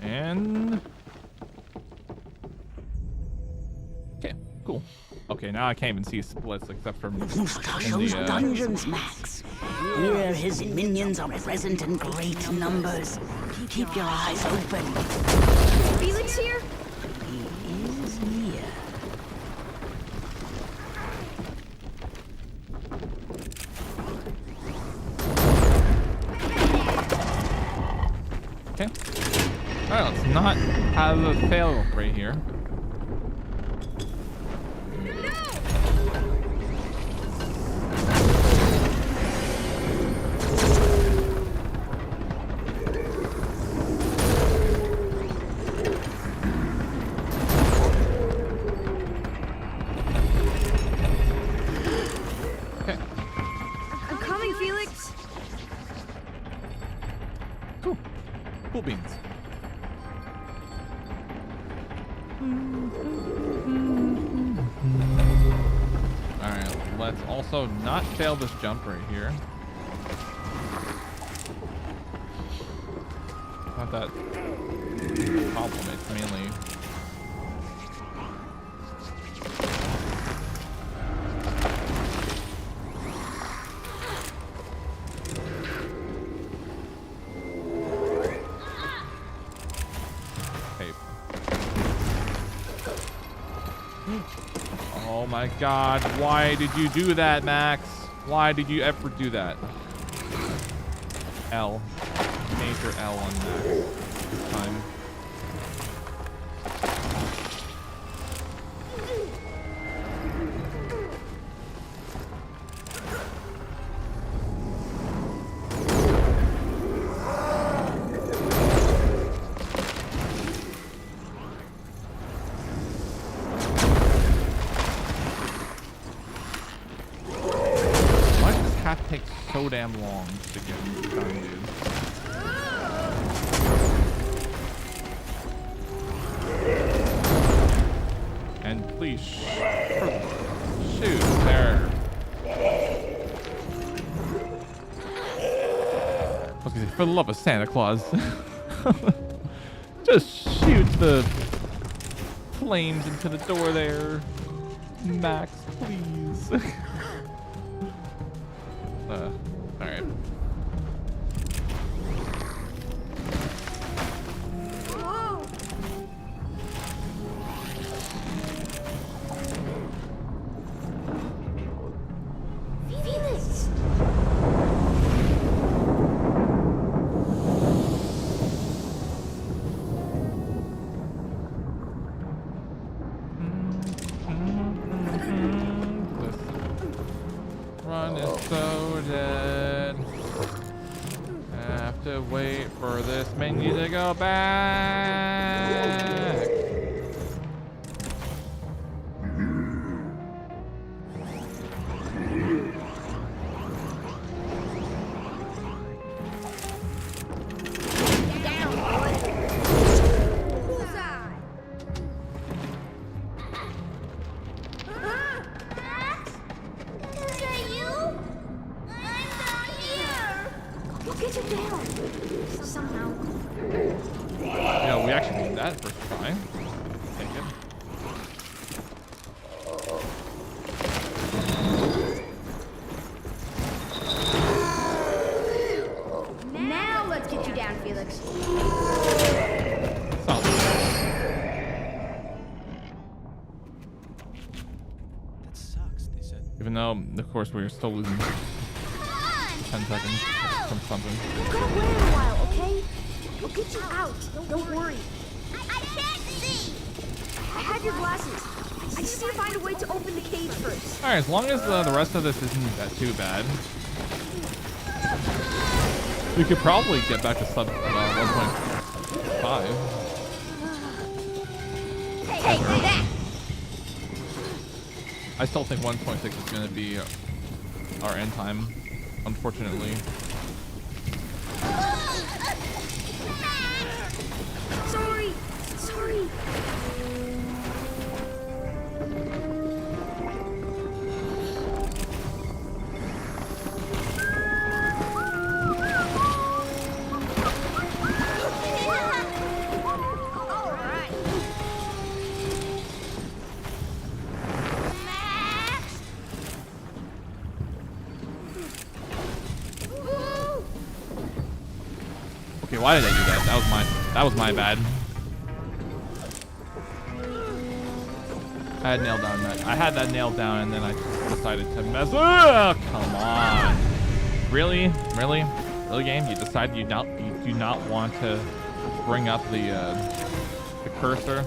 And okay, cool. Okay, now I can't even see splits except for in Those the, dungeons, Max. Here his minions are present in great numbers. Keep your eyes open. Felix here? He is near. okay. All right, let's not have a fail right here. Okay, I'm coming, Felix. cool. Cool beans. Alright, let's also not fail this jump right here. Not that compliments mainly. Oh my god, why did you do that, Max? Why did you ever do that? L. Major L on Max this time. Takes so damn long to get done, dude. And please shoot there. I was gonna say, for the love of Santa Claus, just shoot the flames into the door there, Max, please. All right. Whoa. Felix. This run is so dead. Have to wait for this menu to go back. down. Somehow. Yeah, we actually did that first try. Take it. Now let's get you down, Felix. Solid. That sucks, they said. Even though, of course, we're still losing 10 seconds from something. We'll go away in a while, okay? We'll get you out. Don't worry. I can't see. I have your glasses. I just need to find a way to open the cage first. Alright, as long as the rest of this isn't that too bad. We could probably get back to sub 1.5. Hey, do that. I still think 1.6 is going to be our end time, unfortunately. Sorry. Sorry. All right. Max. Woo. Okay, why did I do that? That was my bad. I had that nailed down and then I decided to mess. Ugh, come on. Really? Really? Really, game? You decide you do not want to bring up the cursor?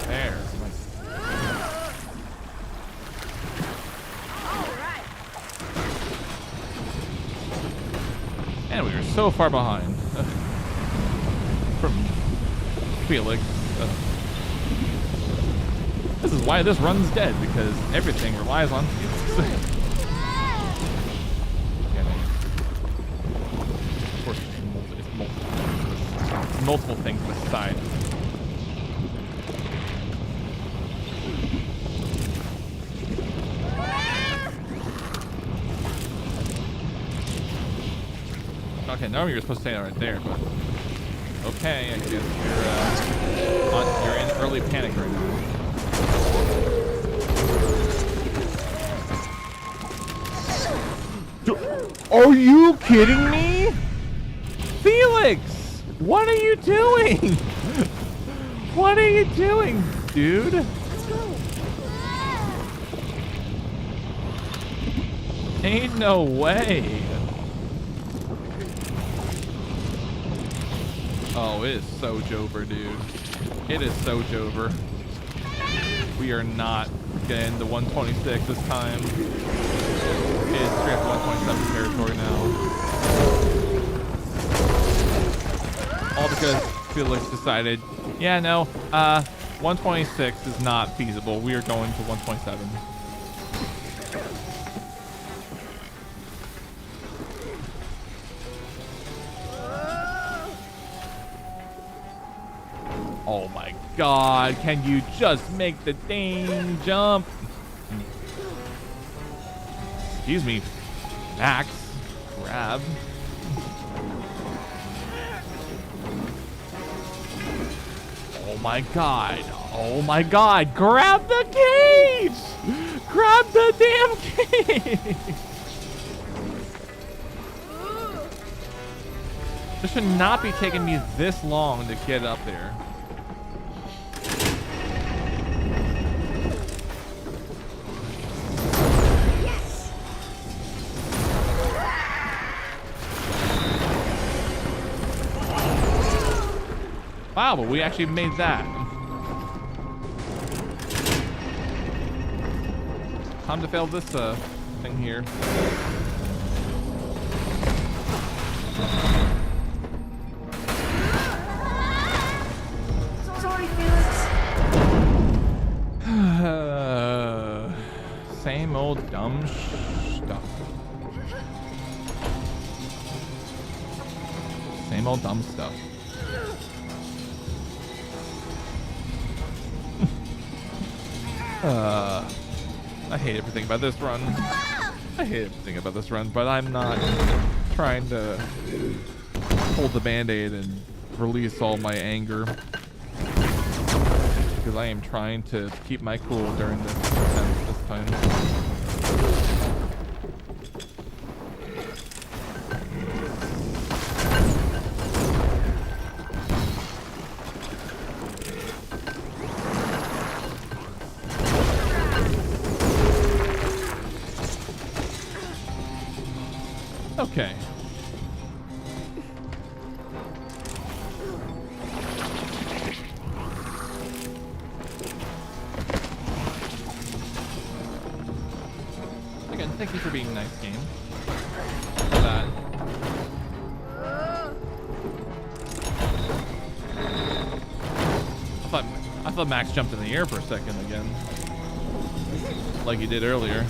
There. And we are so far behind from Felix. This is why this run's dead, because everything relies on Felix. Of course, it's multiple things beside. Okay, normally you're supposed to say that right there, but okay, I guess you're in early panic right now. Are you kidding me? Felix! What are you doing? What are you doing, dude? Let's go. Ain't no way. Oh, it is so Jover, dude. It is so Jover. We are not getting the 126 this time. It is straight up 127 territory now. All because Felix decided, yeah, no, 126 is not feasible. We are going to 127. Oh my god, can you just make the dang jump? Excuse me, Max. Grab. Oh my god. Oh my god. Grab the cage! Grab the damn cage! This should not be taking me this long to get up there. Wow, but we actually made that. Time to fail this thing here. Sorry, Felix. Same old dumb stuff. Same old dumb stuff. I hate everything about this run. I hate everything about this run, but I'm not trying to hold the band-aid and release all my anger. Because I am trying to keep my cool during this attempt this time. Okay. Again, thank you for being a nice game. For that. I thought Max jumped in the air for a second again. Like he did earlier.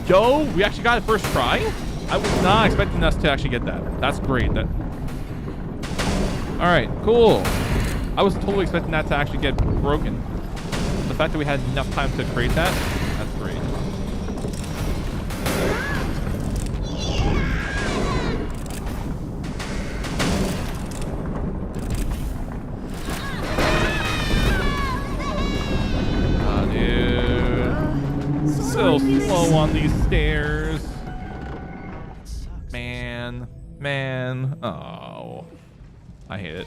Yo, we actually got it first try? I was not expecting us to actually get that. That's great. Alright, cool. I was totally expecting that to actually get broken. The fact that we had enough time to create that, that's great. So slow on these stairs. Man. Oh. I hate it.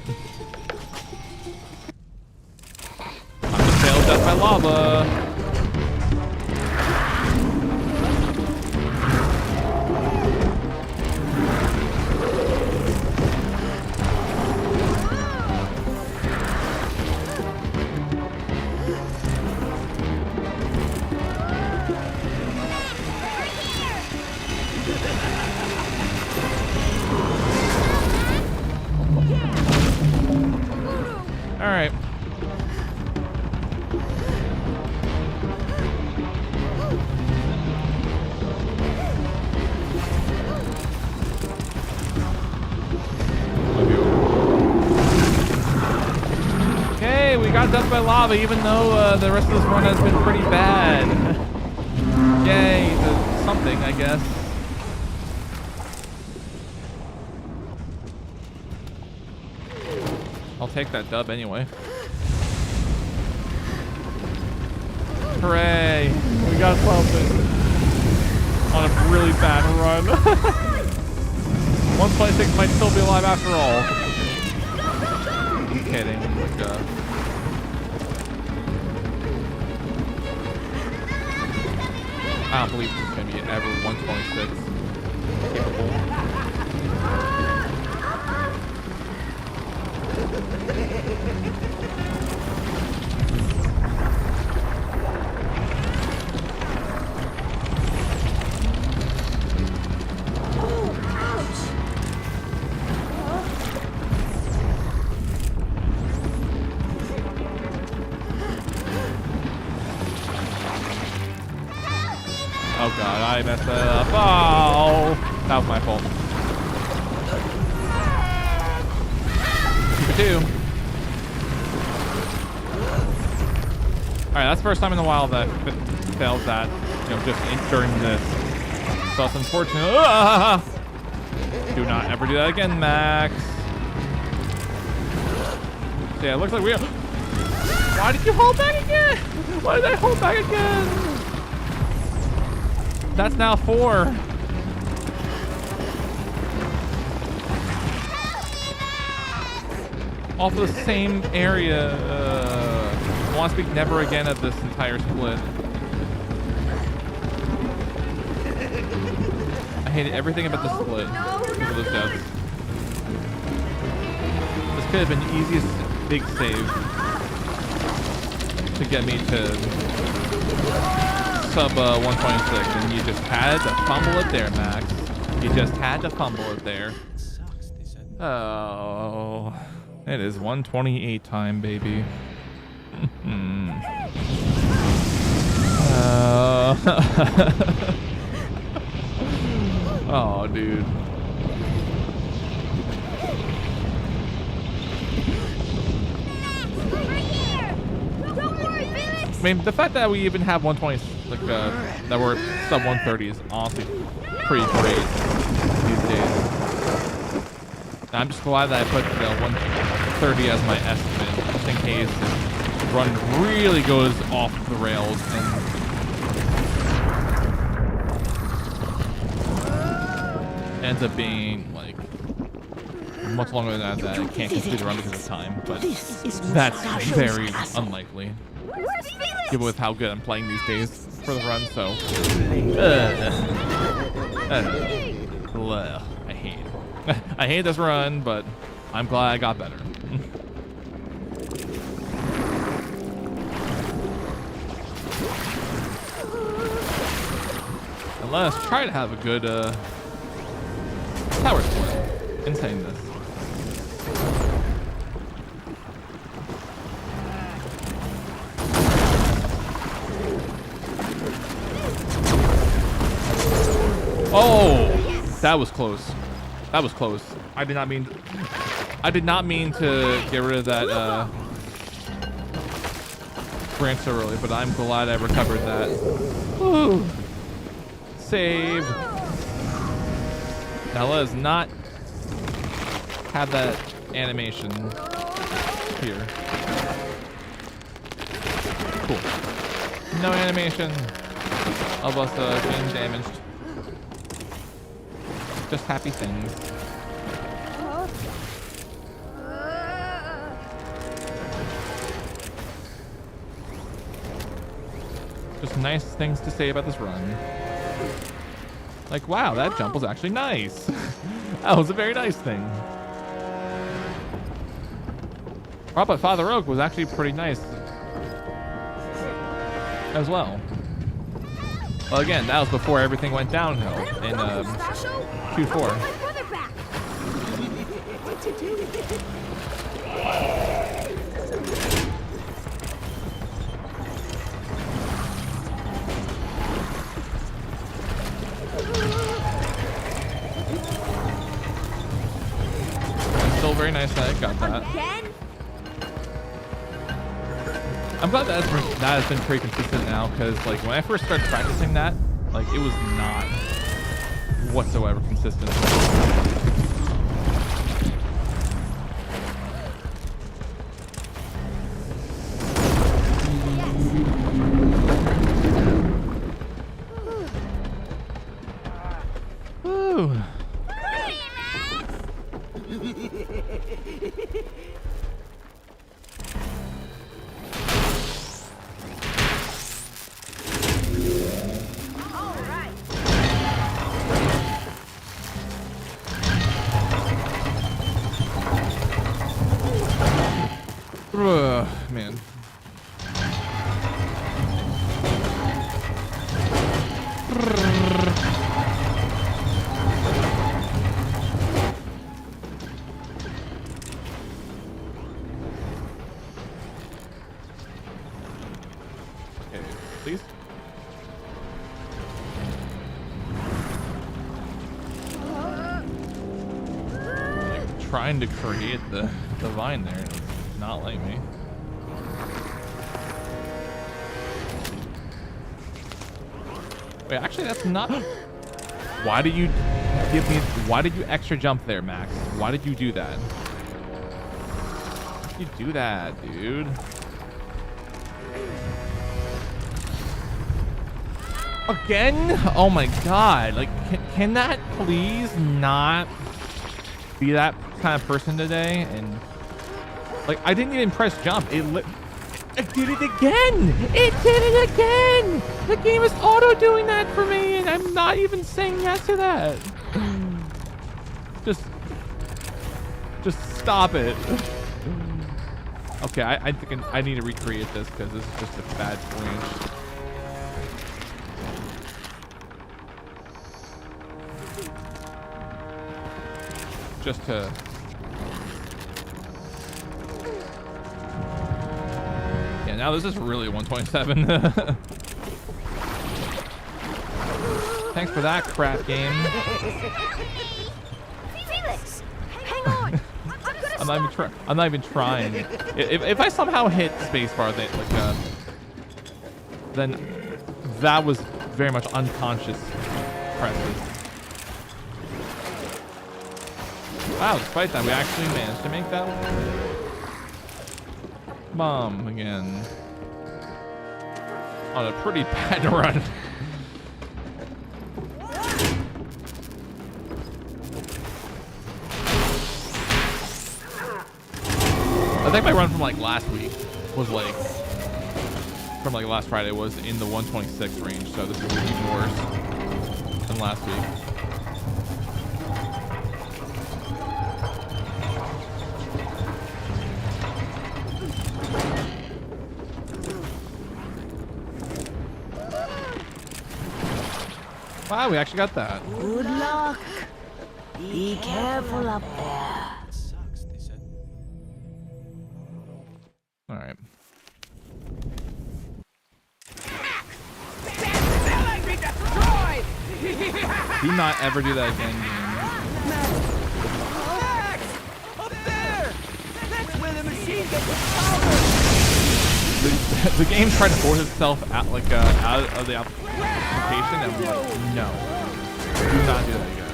I'm gonna fail death by lava. All right. Okay, we got death by lava, even though the rest of this run has been pretty bad. Yay, something, I guess. I'll take that dub anyway. Hooray! We got something on a really bad run. 126 might still be alive after all. I'm kidding. Like, I don't believe this is gonna be ever 126 capable. Oh god, I messed that up. Oh, that was my fault. Keep it two. Alright, that's the first time in a while that fails that, you know, just during this. So it's unfortunate. Ah! Do not ever do that again, Max. Yeah, it looks like we are. Why did you hold back again? Why did I hold back again? That's now 4. Off the same area. I want to speak never again of this entire split. I hated everything about the split because of those deaths. This could have been the easiest big save to get me to sub 126, and you just had to fumble it there, Max. You just had to fumble it there. Oh, it is 128 time, baby. Oh, dude. I mean, the fact that we even have 120, like, that we're sub 130 is honestly pretty great these days. I'm just glad that I put the 130 as my estimate, just in case the run really goes off the rails and ends up being like much longer than that. I can't complete the run because of time, but that's very unlikely. Given with how good I'm playing these days for the run, so I hate it. I hate this run, but I'm glad I got better. And let's try to have a good tower split. Insane this. Oh, that was close. That was close. I did not mean to get rid of that branch so early, but I'm glad I recovered that. Woo. Saved. Now let us not have that animation here. Cool. No animation of us being damaged. Just happy things. Just nice things to say about this run. Like, wow, that jump was actually nice. That was a very nice thing. Oh, but Father Oak was actually pretty nice as well. Well, again, that was before everything went downhill in Q4. It's still very nice that I got that. I'm glad that has been pretty consistent now, because like when I first started practicing that, like it was not whatsoever consistent. Woo. Man. Okay, please. Like trying to create the vine there. It's not like me. Wait, actually, that's not. Why did you give me? Why did you extra jump there, Max? Why did you do that? Why did you do that, dude? Again? Oh my god! Like, can that please not be that kind of person today? And like, I didn't even press jump. It did it again! It did it again! The game is auto doing that for me, and I'm not even saying yes to that. Just stop it. Okay, I think I need to recreate this because this is just a bad branch. Just to. Now this is really 127. Thanks for that, crap game. Felix, hang on. I'm not even trying. If I somehow hit spacebar, like then that was very much unconscious presses. Wow, despite that, we actually managed to make that bomb again on a pretty bad run. I think my run from like last week was like, from like last Friday was in the 126 range, so this is even worse than last week. Wow, we actually got that. Good luck. Be careful up there. Sucks, they said. All right. Do not ever do that again, game. Max! Up there! That's where the machine gets power! The game tried to force itself out, like, out of the application, and I'm like, no. Do not do that again.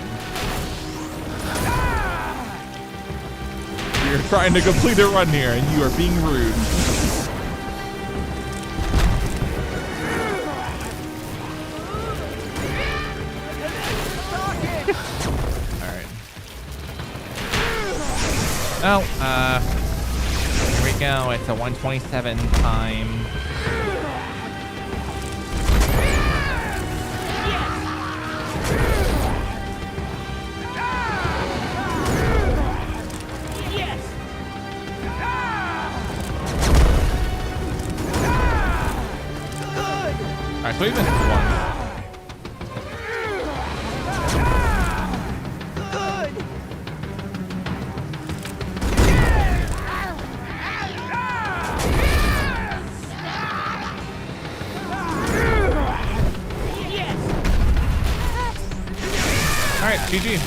You're trying to complete a run here, and you are being rude. Oh, here we go. It's a 127 time. All right, so we've been hit once. GG.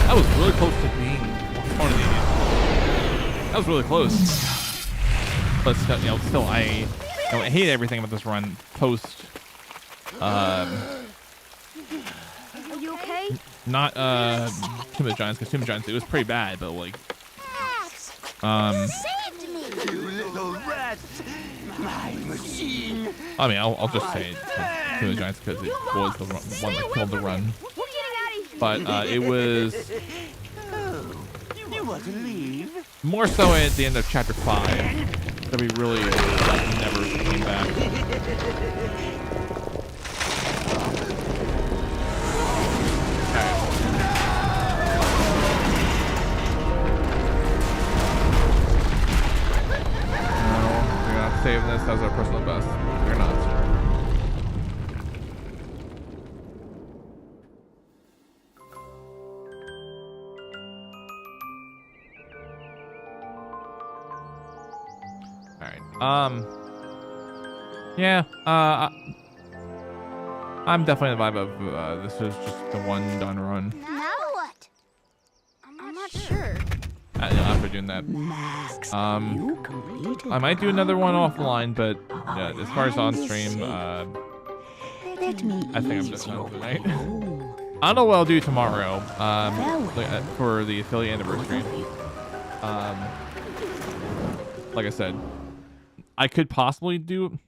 That was really close to being one of these. That was really close. But still, you know, I hate everything about this run post. Are you okay? Not Tomb of the Giants, because Tomb of the Giants, it was pretty bad, but like Saved me. You little rat! My machine! I mean, I'll just say it, Tomb of the Giants, because it was the one that killed the run. We're getting out of here. But it was You want to leave? more so at the end of chapter 5 that we really never came back. Saving this as our personal best. We're not. Alright. Yeah. I'm definitely the vibe of this is just the one done run. Now what? I'm not sure. After doing that. Max, you completed I might do another one offline, but as far as on stream, Let me I think I'm ease just you done tonight. home. I don't know what I'll do tomorrow for the affiliate anniversary. Like I said, I could possibly do,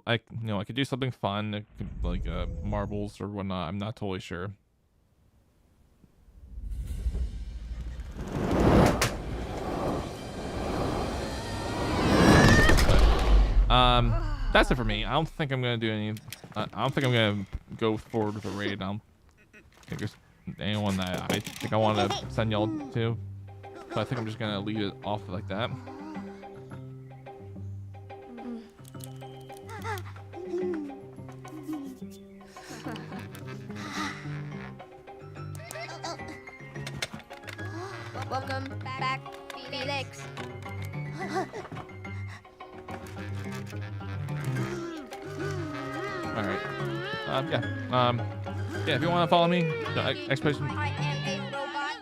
I could do something fun, it could, like marbles or whatnot. I'm not totally sure. That's it for me. I don't think I'm gonna do any. I don't think I'm gonna go forward with a raid. I don't think there's anyone that I think I want to send y'all to. So I think I'm just gonna leave it off like that. Welcome back, Felix. All right. Yeah. If you want to follow me, expedition. I am a robot.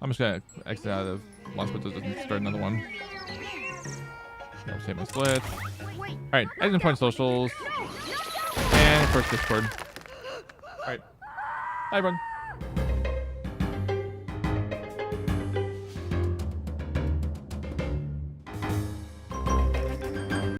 I'm just gonna exit out of Lost, but doesn't start another one. Here, save my splits. All right, exit point socials, and of course Discord. All right, bye everyone.